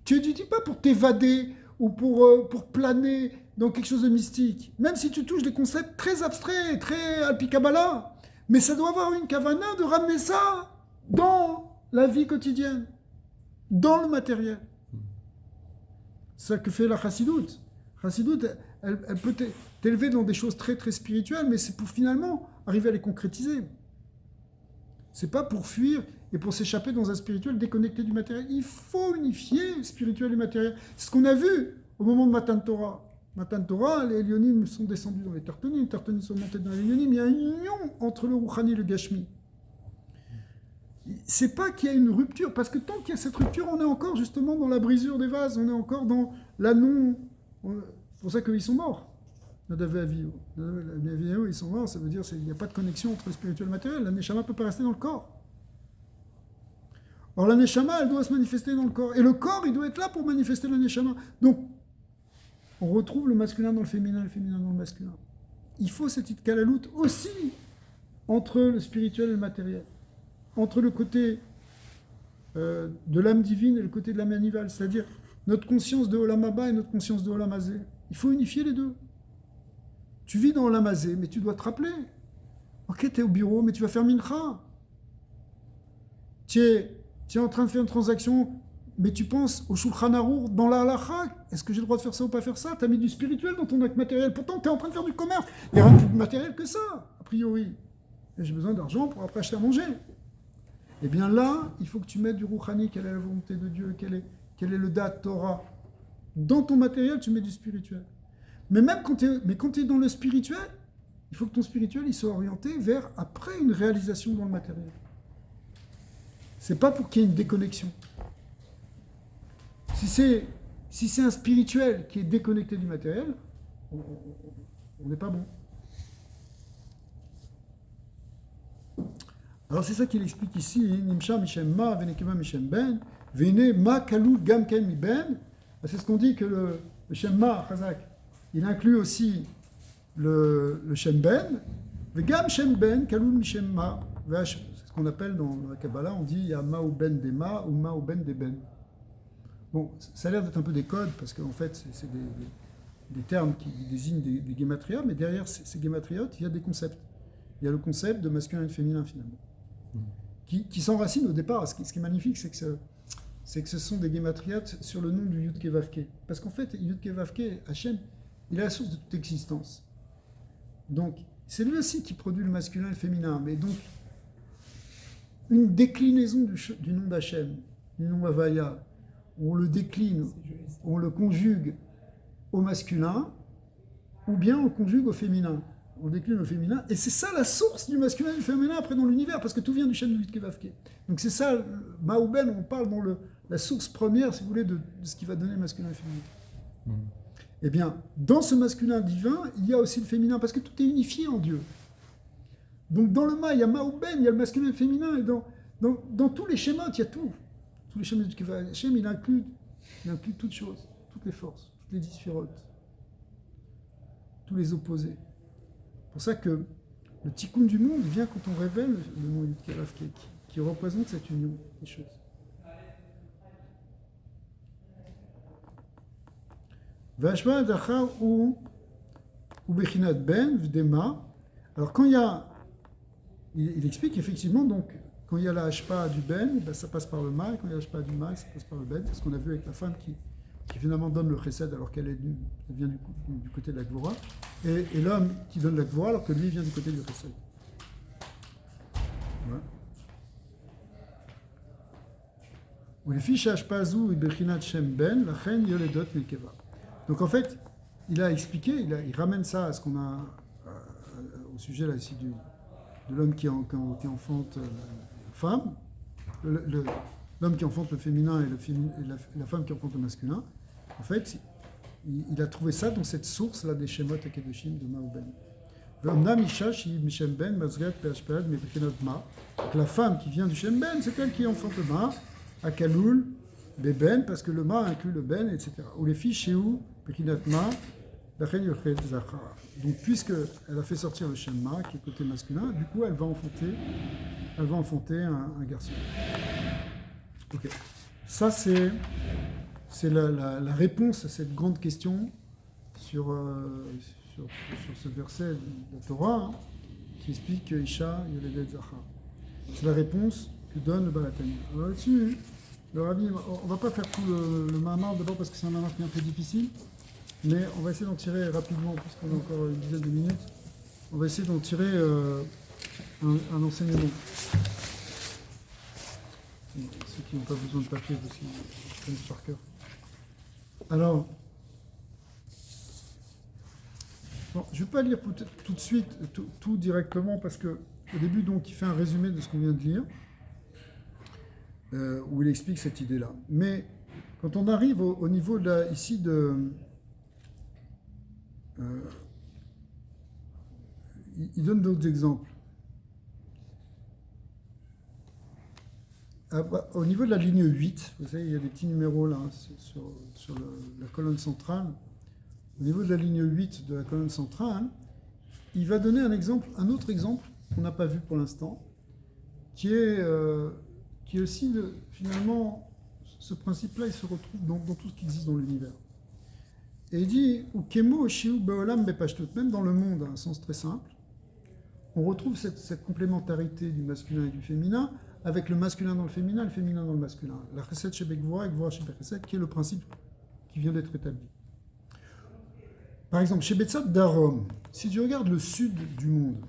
Speaker 1: tu étudies pas pour t'évader ou pour planer dans quelque chose de mystique. Même si tu touches des concepts très abstraits, très alpi Kabbalah, mais ça doit avoir une kavana de ramener ça dans la vie quotidienne, dans le matériel. C'est ça que fait la chassidoute. Chassidoute, elle peut t'élever dans des choses très très spirituelles, mais c'est pour finalement arriver à les concrétiser. C'est pas pour fuir et pour s'échapper dans un spirituel déconnecté du matériel. Il faut unifier spirituel et matériel. C'est ce qu'on a vu au moment de Matan Torah. Matan Torah, les Elyonim sont descendus dans les Tartonim sont montés dans les Elyonim. Il y a une union entre le Rouhani et le Gashmi. C'est pas qu'il y a une rupture, parce que tant qu'il y a cette rupture, on est encore justement dans la brisure des vases, on est encore dans la non... C'est pour ça qu'ils sont morts. Nadav et Avihu, ils sont morts, ça veut dire qu'il n'y a pas de connexion entre le spirituel et le matériel. La Neshama ne peut pas rester dans le corps. Or, la Neshama, elle doit se manifester dans le corps. Et le corps, il doit être là pour manifester la Neshama. Donc, on retrouve le masculin dans le féminin dans le masculin. Il faut cette itkalalut aussi entre le spirituel et le matériel. Entre le côté de l'âme divine et le côté de l'âme animale. C'est-à-dire notre conscience de Olam Haba et notre conscience de Olam Hazé. Il faut unifier les deux. Tu vis dans Olam Hazé, mais tu dois te rappeler. Ok, tu es au bureau, mais tu vas faire mincha. Tu es en train de faire une transaction, mais tu penses au Shulchan Arour dans la halacha. Est-ce que j'ai le droit de faire ça ou pas faire ça? Tu as mis du spirituel dans ton acte matériel. Pourtant, tu es en train de faire du commerce. Il n'y a rien de plus matériel que ça, a priori. Et j'ai besoin d'argent pour après acheter à manger. Eh bien là, il faut que tu mettes du Rouhani, quelle est la volonté de Dieu, quel est le Dat Torah. Dans ton matériel, tu mets du spirituel. Mais même quand tu es dans le spirituel, il faut que ton spirituel il soit orienté vers après une réalisation dans le matériel. C'est pas pour qu'il y ait une déconnexion. Si Si c'est un spirituel qui est déconnecté du matériel, on n'est pas bon. Alors c'est ça qu'il explique ici, Nimsha Mishem Ma, Venekema Mishem Ben, Vene Ma Kalou Gamken Mi Ben. C'est ce qu'on dit que le Shem Ma, Chazak, il inclut aussi le Shem Ben, Vegam Shem Ben, Kalou Mishem Ma. C'est ce qu'on appelle dans la Kabbalah, on dit il y a Ma ou Ben des Ma ou Ma ou Ben des Ben. Bon, ça a l'air d'être un peu des codes, parce qu'en fait, c'est des termes qui désignent des gématrias, mais derrière ces gématriotes, il y a des concepts. Il y a le concept de masculin et de féminin, finalement, qui s'enracine au départ. Ce qui est magnifique, c'est que ce sont des gématriotes sur le nom du Yud-Ke Vav-Ke. Parce qu'en fait, Yud-Ke Vav-Ke, Hachem, il est la source de toute existence. Donc, c'est lui aussi qui produit le masculin et le féminin. Mais donc, une déclinaison du nom d'Hachem, du nom Havaya, où on le décline, où on le conjugue au masculin, ou bien on le conjugue au féminin. On décline au féminin, et c'est ça la source du masculin et du féminin après dans l'univers, parce que tout vient du Shem du Yud-Ke Vav-Ke. Donc c'est ça, Maouben, on parle dans la source première, si vous voulez, de ce qui va donner masculin et féminin. Eh bien, dans ce masculin divin, il y a aussi le féminin, parce que tout est unifié en Dieu. Donc dans le Ma, il y a Maouben, il y a le masculin et le féminin, et dans tous les schémas, il y a tout. Tous les schémas du Yud-Ke Vav-Ke, Hachem, il inclut toutes choses, toutes les forces, toutes les disphirotes, tous les opposés. C'est pour ça que le tikkun du monde vient quand on révèle le nom Yud-Ke Vav-Ke, qui représente cette union des choses. Vashma Dachar ou Bechinat Ben, Vdema. Alors quand il y a. Il explique effectivement, donc, quand il y a la hashpa du Ben, ben, ça passe par le Ma, et quand il y a la hashpa du Ma, ça passe par le Ben. C'est ce qu'on a vu avec la femme qui finalement donne le chesed alors qu'elle vient du côté de la Gvora, et l'homme qui donne la Gvora alors que lui vient du côté du chesed. Voilà. Donc en fait, il a expliqué, il ramène ça à ce qu'on a au sujet là ici de l'homme qui enfante la femme, l'homme qui enfante le féminin et la femme qui enfante le masculin. En fait, il a trouvé ça dans cette source là des Shemot Akedoshim de Maouben. La femme qui vient du Shem Ben, c'est elle qui enfante le Ma, Akaloul, Beben, parce que le Ma inclut le Ben, etc. Ou les filles Shehu, Bechinat Ma, Lachen Yochet Zachar. Donc, puisqu'elle a fait sortir le Shem Ma, qui est côté masculin, du coup, elle va enfanter un garçon. Ok. Ça, c'est la réponse à cette grande question sur ce verset de la Torah, qui explique que Isha Yoledet Zachar. C'est la réponse que donne le Baal HaTanya. Alors là-dessus, le Rabbi, on ne va pas faire tout le Mahamar d'abord parce que c'est un Mahamar qui est un peu difficile, mais on va essayer d'en tirer rapidement, puisqu'on a encore une dizaine de minutes. On va essayer d'en tirer un enseignement. Ceux qui n'ont pas besoin de papier, parce qu'ils connaissent par cœur. Alors, bon, je ne vais pas lire tout de suite, tout directement, parce qu'au début, donc, il fait un résumé de ce qu'on vient de lire, où il explique cette idée-là. Mais quand on arrive au niveau ici il donne d'autres exemples. Au niveau de la ligne 8, vous savez, il y a des petits numéros là sur la colonne centrale. Au niveau de la ligne 8 de la colonne centrale, il va donner un autre exemple qu'on n'a pas vu pour l'instant, qui est aussi, finalement, ce principe-là, il se retrouve dans tout ce qui existe dans l'univers. Et il dit, même dans le monde, à un sens très simple, on retrouve cette complémentarité du masculin et du féminin, avec le masculin dans le féminin dans le masculin. La chesed chez Begvora et Gvora chez Bechesed, qui est le principe qui vient d'être établi. Par exemple, chez Betzat Darom, si tu regardes le sud du monde,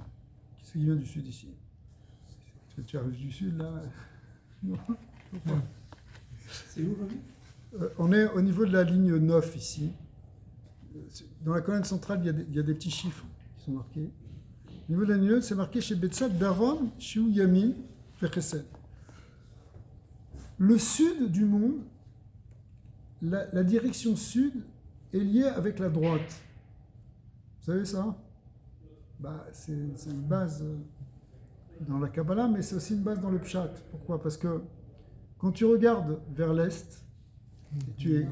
Speaker 1: qu'est-ce qui vient du sud ici? Tu arrives du sud là? Non.
Speaker 2: C'est où, Rabbi?
Speaker 1: On est au niveau de la ligne 9 ici. Dans la colonne centrale, il y a des petits chiffres qui sont marqués. Au niveau de la ligne 9, c'est marqué chez Betzat Darom, Shiu Yamin, Bechesed. Le sud du monde la direction sud est liée avec la droite. Vous savez ça? C'est une base dans la Kabbalah, mais c'est aussi une base dans le Pshat. Pourquoi? Parce que quand tu regardes vers l'est,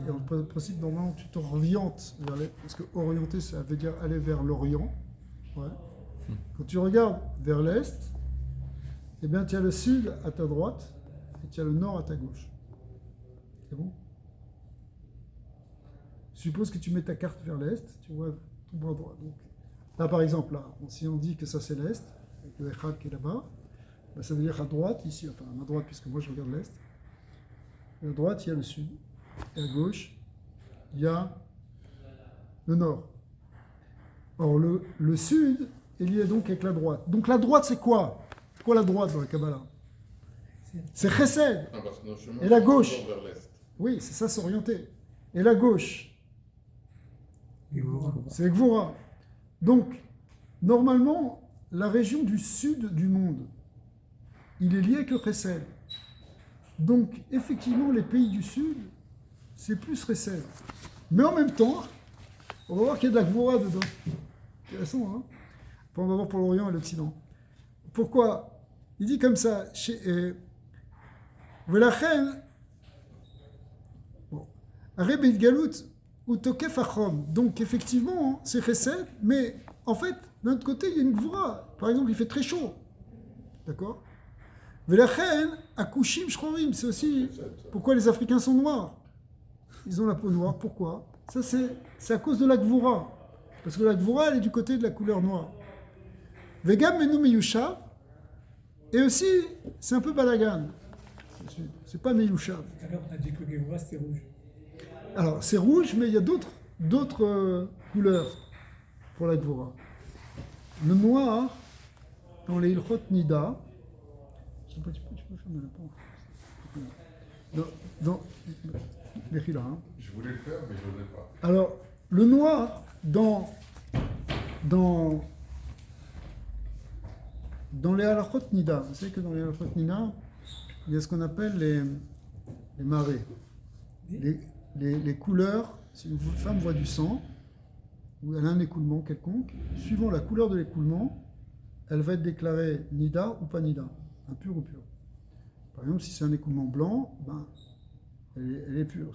Speaker 1: en principe, normalement, tu t'orientes vers l'est, parce que orienter, ça veut dire aller vers l'Orient. Ouais. Quand tu regardes vers l'est, eh bien, tu as le sud à ta droite et tu as le nord à ta gauche. C'est bon? Suppose que tu mets ta carte vers l'est, tu vois ton bras droit. Donc, là, par exemple, là, si on dit que ça c'est l'est, avec le Echad qui est là-bas, ça veut dire à droite, ici, enfin à ma droite, puisque moi je regarde l'est. À droite, il y a le sud. Et à gauche, il y a le nord. Or, le sud est lié donc avec la droite. Donc la droite, c'est quoi? C'est quoi la droite dans la Kabbalah? C'est Chesed. Et la gauche? Oui, c'est ça, s'orienter. Et la gauche? C'est Gvura. Donc, normalement, la région du sud du monde, il est lié avec le Chesed. Donc, effectivement, les pays du sud, c'est plus Chesed. Mais en même temps, on va voir qu'il y a de la Gvura dedans. Intéressant, hein? On va voir pour l'Orient et l'Occident. Pourquoi? Il dit comme ça, Velachen, Rebbe Galut ou Tokef Achom. Donc, effectivement, c'est Chesed, mais en fait, d'un autre côté, il y a une Gvura. Par exemple, il fait très chaud. D'accord? Velachen, Akushim Shchorim, c'est aussi pourquoi les Africains sont noirs. Ils ont la peau noire. Pourquoi? Ça, c'est à cause de la Gvura. Parce que la Gvura, elle est du côté de la couleur noire. Vegam Menu Meyushav, et aussi, c'est un peu balagan. C'est pas Meyushav.
Speaker 2: Tout à l'heure, on a dit que le Gvura, c'était rouge.
Speaker 1: Alors, c'est rouge, mais il y a d'autres couleurs pour la Gvura. Le noir, dans les Ilchot Nida, tu peux fermer la porte. Dans Mechila, hein.
Speaker 3: Je voulais le faire, mais je n'osais pas.
Speaker 1: Alors, le noir, dans les halachot nida, vous savez que dans les halachot nida, il y a ce qu'on appelle les marées. Les couleurs, si une femme voit du sang, ou elle a un écoulement quelconque, suivant la couleur de l'écoulement, elle va être déclarée nida ou pas nida, impure ou pure. Par exemple, si c'est un écoulement blanc, elle est pure.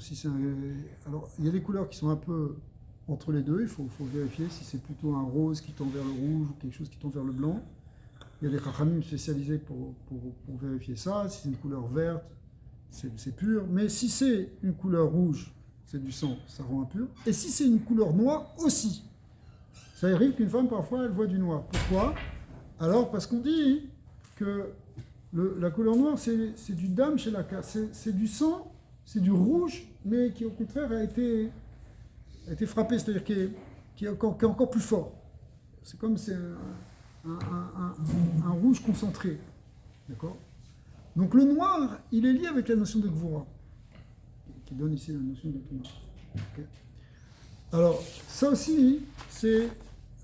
Speaker 1: Alors, il y a des couleurs qui sont un peu entre les deux, il faut vérifier si c'est plutôt un rose qui tend vers le rouge ou quelque chose qui tend vers le blanc. Il y a des chachamim spécialisés pour vérifier ça. Si c'est une couleur verte, c'est pur. Mais si c'est une couleur rouge, c'est du sang, ça rend impur. Et si c'est une couleur noire, aussi. Ça arrive qu'une femme, parfois, elle voit du noir. Pourquoi? Alors, parce qu'on dit que la couleur noire, c'est du dam chez la casse. C'est du sang, c'est du rouge, mais qui, au contraire, a été frappé, c'est-à-dire qui est encore plus fort. C'est comme c'est un rouge concentré. D'accord? Donc le noir, il est lié avec la notion de Gvura, qui donne ici la notion de Touma. Okay. Alors, ça aussi, c'est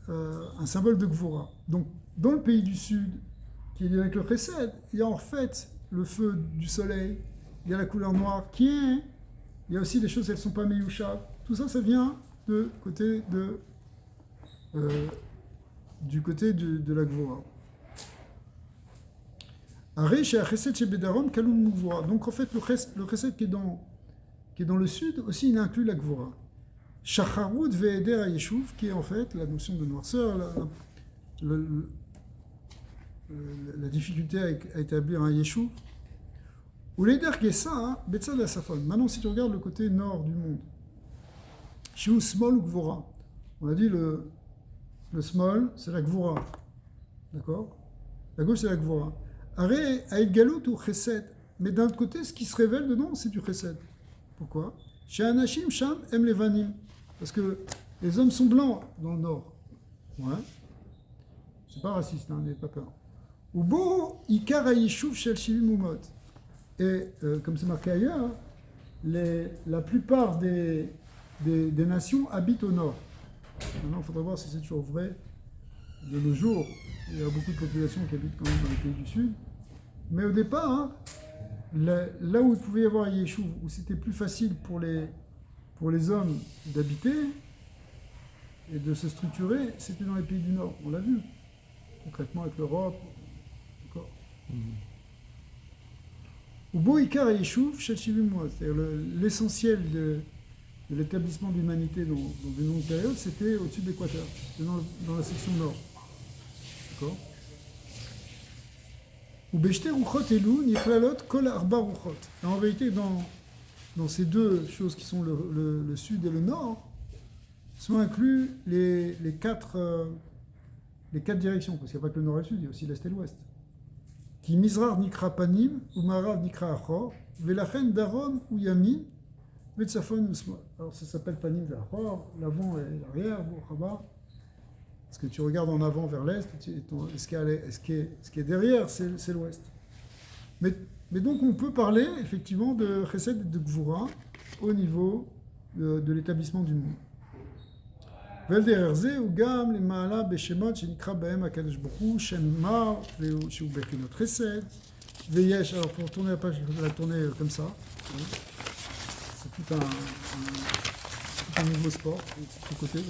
Speaker 1: un symbole de Gvura. Donc, dans le pays du Sud, qui est lié avec le Chesed, il y a en fait le feu du soleil, il y a la couleur noire il y a aussi des choses, elles ne sont pas Meyushav. Tout ça, ça vient du côté de la Gvura. Donc en fait, le chesed qui est dans le sud, aussi il inclut la Gvura. Shacharut ve'eder ha'yeshuv, qui est en fait la notion de noirceur, la difficulté à établir un yeshuv. Ou l'eder gesa, betzad asafon. Maintenant, si tu regardes le côté nord du monde, Shiu smol ou Gvura. On a dit le smol, c'est la Gvura. D'accord? La gauche, c'est la Gvura. Are Aïd Galut ou Chesed. Mais d'un autre côté, ce qui se révèle dedans, c'est du Chesed. Pourquoi? Chez Anashim, Sham, aime les vanim. Parce que les hommes sont blancs dans le nord. Ouais. C'est pas raciste, hein, n'ayez pas peur. Ou Bo, Ikar Ayishuv, Shel Shivim Umot. Et comme c'est marqué ailleurs, la plupart des nations habitent au nord. Maintenant, il faudra voir si c'est toujours vrai de nos jours. Il y a beaucoup de populations qui habitent quand même dans les pays du Sud. Mais au départ, là où il pouvait y avoir un Yeshuv, où c'était plus facile pour les pour les hommes d'habiter et de se structurer, c'était dans les pays du Nord. On l'a vu, concrètement avec l'Europe. D'accord. Ou beau Ikar et Yishuv, c'est-à-dire l'essentiel de l'établissement de l'humanité dans une longue période, c'était au-dessus de l'équateur, c'était dans la section nord. D'accord. Ou Beshter Ruchot Elou, Niklalot, Kol Arba Ruchot. En vérité, dans ces deux choses qui sont le sud et le nord, sont inclus les quatre directions, parce qu'il n'y a pas que le nord et le sud, il y a aussi l'est et l'ouest. Qui Mizrar Nikra Panim, ou Marav Nikra Achor, Velachen Darom ou Yamin, Vetzafon Usma. Alors ça s'appelle Panim Vachor, l'avant et l'arrière, Bourkhaba. Parce que tu regardes en avant vers l'est, ce qui est derrière, c'est l'ouest. Mais donc on peut parler effectivement de Chesed et de Gvura au niveau de l'établissement du monde. ולדרר הוא גם למעלה בשמות שנקרא בהם הקדוש ברוך הוא שם מר שהוא בחינות חסד ויש, alors pour tourner la page, je vais la tourner comme ça, c'est tout un nouveau sport, de côté là.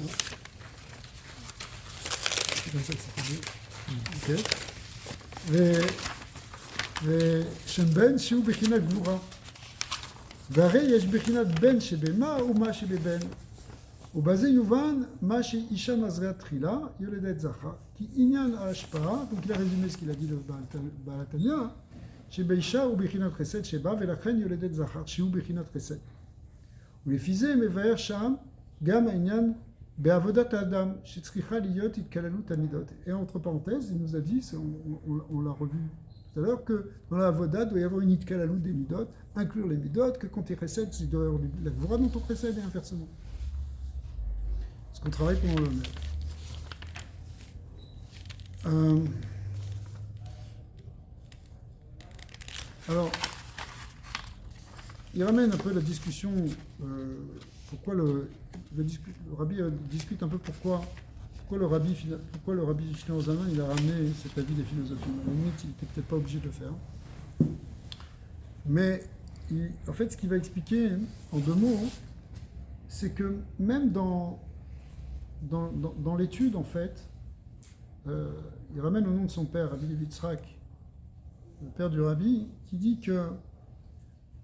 Speaker 1: C'est comme ça que c'est fait. Ok. ושם בן שהוא בחינת גבורה והרי יש בחינת בן שבמה ומה שבבן ובזה יובן מה שאישה מזרע תחילה יולדת זכר כי עניין ההשפעה, donc il a résumé ce qu'il a dit le בעל התניא שבאישה הוא בחינת חסד שבא ולכן יולדת זכר שהוא בחינת חסד ולפי זה מבאר שם גם העניין בעבודת האדם שצריכה להיות התקללות המידות. Et entre parenthèses il nous a dit, on l'a revu tout à l'heure, que dans la avoda doit y avoir une itkalalut des midot, inclure les midot, que quand tu es chesed, il doit y avoir la gvura dans ton chesed et inversement. Parce qu'on travaille pendant le même. Alors, il ramène un peu la discussion, pourquoi le rabbi discute un peu pourquoi le rabbi Shlomo Zalman il a ramené cet avis des philosophies. À la limite, il n'était peut-être pas obligé de le faire. Mais en fait, ce qu'il va expliquer en deux mots, c'est que même dans l'étude, en fait, il ramène au nom de son père, Rabbi Levi Yitzhak, le père du rabbi, qui dit que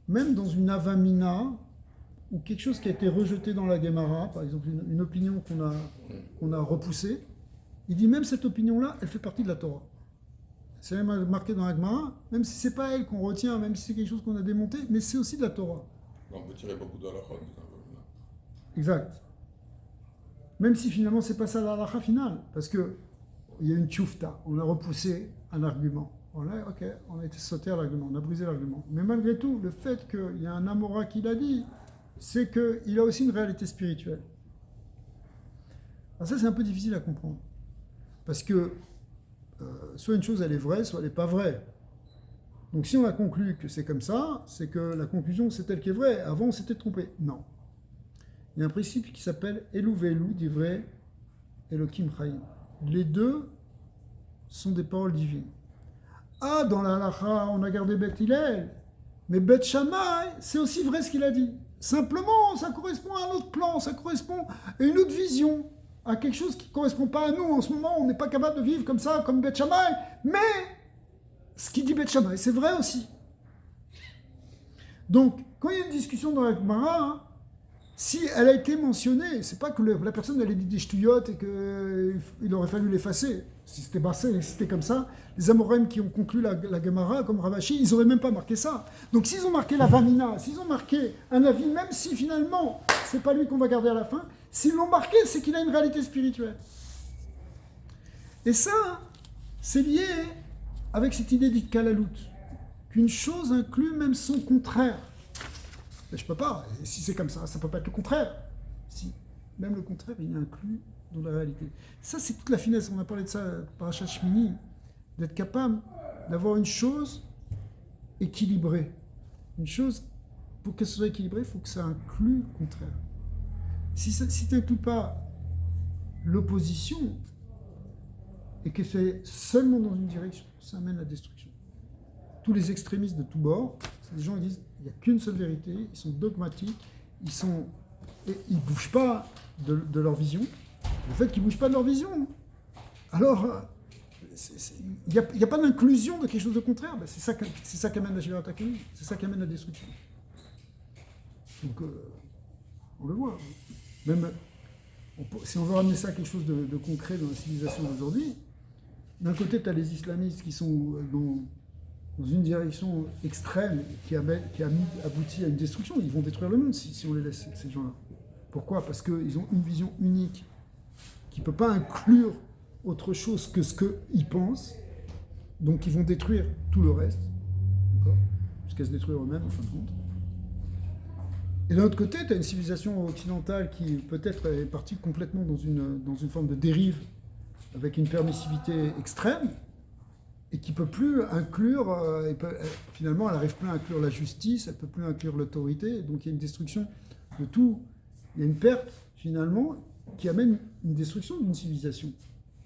Speaker 1: même dans une avamina, ou quelque chose qui a été rejeté dans la Gemara, par exemple une opinion qu'on a repoussée, il dit même cette opinion-là, elle fait partie de la Torah. C'est même marqué dans la Gemara, même si c'est pas elle qu'on retient, même si c'est quelque chose qu'on a démonté, mais c'est aussi de la Torah.
Speaker 3: On peut tirer beaucoup de halakha.
Speaker 1: Exact. Même si finalement c'est pas ça la halakha finale, parce que il y a une tchoufta, on a repoussé un argument. On a été sauté à l'argument, on a brisé l'argument. Mais malgré tout, le fait qu'il y a un Amora qui l'a dit, c'est qu'il a aussi une réalité spirituelle. Alors ça, c'est un peu difficile à comprendre. Parce que soit une chose, elle est vraie, soit elle n'est pas vraie. Donc si on a conclu que c'est comme ça, c'est que la conclusion, c'est elle qui est vraie. Avant, on s'était trompé. Non. Il y a un principe qui s'appelle Elou Ve'elou, d'ivrei Elokim Chaim. Les deux sont des paroles divines. Ah, dans la halakha, on a gardé Beth Hillel, mais Beth Shammai, c'est aussi vrai ce qu'il a dit. Simplement, ça correspond à un autre plan, ça correspond à une autre vision, à quelque chose qui ne correspond pas à nous. En ce moment, on n'est pas capable de vivre comme ça, comme Beth Shammai, mais ce qu'il dit Beth Shammai, c'est vrai aussi. Donc, quand il y a une discussion dans la Gemara, si elle a été mentionnée, c'est pas que la personne elle a dit des ch'touillottes et qu'il aurait fallu l'effacer. Si c'était bassé, si c'était comme ça, les Amoraïm qui ont conclu la Gemara, comme Ravashi, ils n'auraient même pas marqué ça. Donc s'ils ont marqué la Vamina, s'ils ont marqué un avis, même si finalement, c'est pas lui qu'on va garder à la fin, s'ils l'ont marqué, c'est qu'il a une réalité spirituelle. Et ça, c'est lié avec cette idée d'Itkalalut, qu'une chose inclut même son contraire. Mais je peux pas, et si c'est comme ça peut pas être le contraire. Si, même le contraire, il est inclus dans la réalité. Ça, c'est toute la finesse, on a parlé de ça par Parashat Shmini, d'être capable d'avoir une chose équilibrée. Une chose, pour qu'elle soit équilibrée, il faut que ça inclue le contraire. Si tu n'inclus pas l'opposition, et que c'est seulement dans une direction, ça amène à la destruction. Tous les extrémistes de tous bords, c'est des gens qui disent il n'y a qu'une seule vérité, ils sont dogmatiques, ils sont et ils ne bougent pas de leur vision. Le fait qu'ils ne bougent pas de leur vision, alors il n'y a pas d'inclusion de quelque chose de contraire. Ben, c'est ça qui amène la Shivirat HaKelim, c'est ça qui amène la destruction. Donc, on le voit. Même, si on veut ramener ça à quelque chose de concret dans la civilisation d'aujourd'hui, d'un côté, tu as les islamistes qui sont dans une direction extrême qui aboutit à une destruction. Ils vont détruire le monde si on les laisse, ces gens-là. Pourquoi ? Parce qu'ils ont une vision unique qui ne peut pas inclure autre chose que ce qu'ils pensent. Donc ils vont détruire tout le reste, jusqu'à se détruire eux-mêmes en fin de compte. Et d'un autre côté, tu as une civilisation occidentale qui peut-être est partie complètement dans une forme de dérive, avec une permissivité extrême, et qui ne peut plus inclure, finalement elle n'arrive plus à inclure la justice, elle ne peut plus inclure l'autorité, donc il y a une destruction de tout. Il y a une perte, finalement, qui amène une destruction d'une civilisation.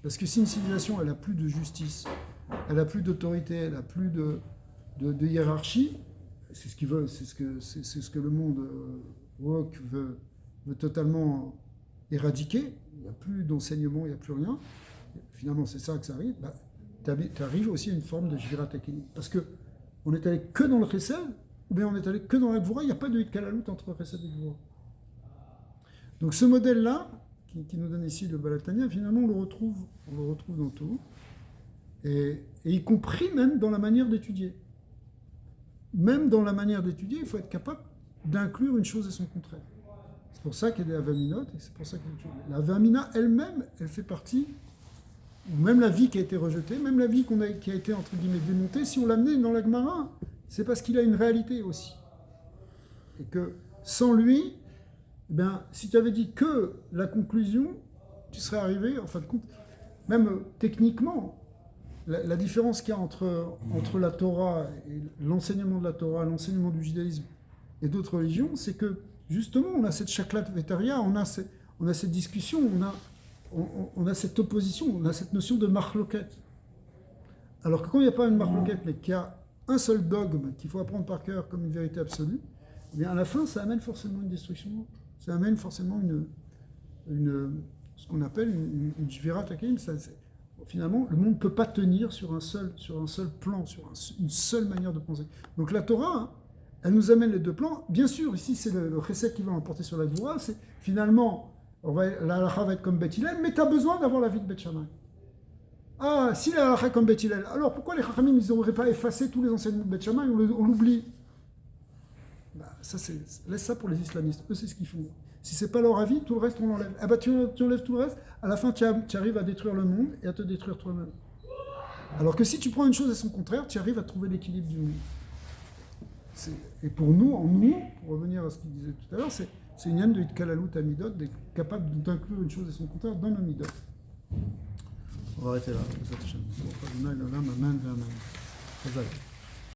Speaker 1: Parce que si une civilisation, elle n'a plus de justice, elle n'a plus d'autorité, elle n'a plus de hiérarchie, c'est ce qu'ils veulent, c'est ce que le monde woke veut totalement éradiquer. Il n'y a plus d'enseignement, il n'y a plus rien. Finalement, c'est ça que ça arrive. Tu arrives aussi à une forme de Shivirat HaKelim. Parce qu'on est allé que dans le Chesed, ou bien on est allé que dans la Gvura, il n'y a pas de Hitkalalut entre Chesed et Gvura. Donc ce modèle-là, qui nous donne ici le Baal HaTanya, finalement on le retrouve dans tout, et y compris même dans la manière d'étudier. Même dans la manière d'étudier, il faut être capable d'inclure une chose et son contraire. C'est pour ça qu'il y a des Avaminot, et c'est pour ça qu'il y a la Avamina elle-même, elle fait partie, ou même la vie qui a été rejetée, même la vie qui a été entre guillemets démontée, si on l'amenait dans la Gemara, c'est parce qu'il a une réalité aussi. Et que sans lui, eh bien, si tu avais dit que la conclusion, tu serais arrivé, en fin de compte, même techniquement, la différence qu'il y a entre la Torah et l'enseignement de la Torah, l'enseignement du judaïsme et d'autres religions, c'est que justement, on a cette shaklat vetaria, on a cette discussion, on a cette opposition, on a cette notion de marloquet. Alors que quand il n'y a pas une marloquet, mais qu'il y a un seul dogme qu'il faut apprendre par cœur comme une vérité absolue, eh bien à la fin, ça amène forcément une destruction. Ça amène forcément ce qu'on appelle une Shivirat HaKelim. Finalement, le monde ne peut pas tenir sur un seul plan, sur une seule manière de penser. Donc la Torah, elle nous amène les deux plans. Bien sûr, ici, c'est le Chesed qui va emporter sur la Gvura. C'est finalement, la halakha va être comme Beit Hillel, mais tu as besoin d'avoir la vie de Beit Shammai. Ah, si la halakha est comme Beit Hillel, alors pourquoi les Chachamim, ils n'auraient pas effacé tous les enseignements de Beit Shammai, on l'oublie? Laisse ça pour les islamistes. Eux, c'est ce qu'ils font. Si c'est pas leur avis, tout le reste, on l'enlève. Ah bah, tu enlèves tout le reste, à la fin, tu arrives à détruire le monde et à te détruire toi-même. Alors que si tu prends une chose et son contraire, tu arrives à trouver l'équilibre du monde. Et pour nous, pour revenir à ce qu'il disait tout à l'heure, c'est une yann de Hitkalalut Amidot, d'être capable d'inclure une chose et son contraire dans nos midot. On va arrêter là. Amen.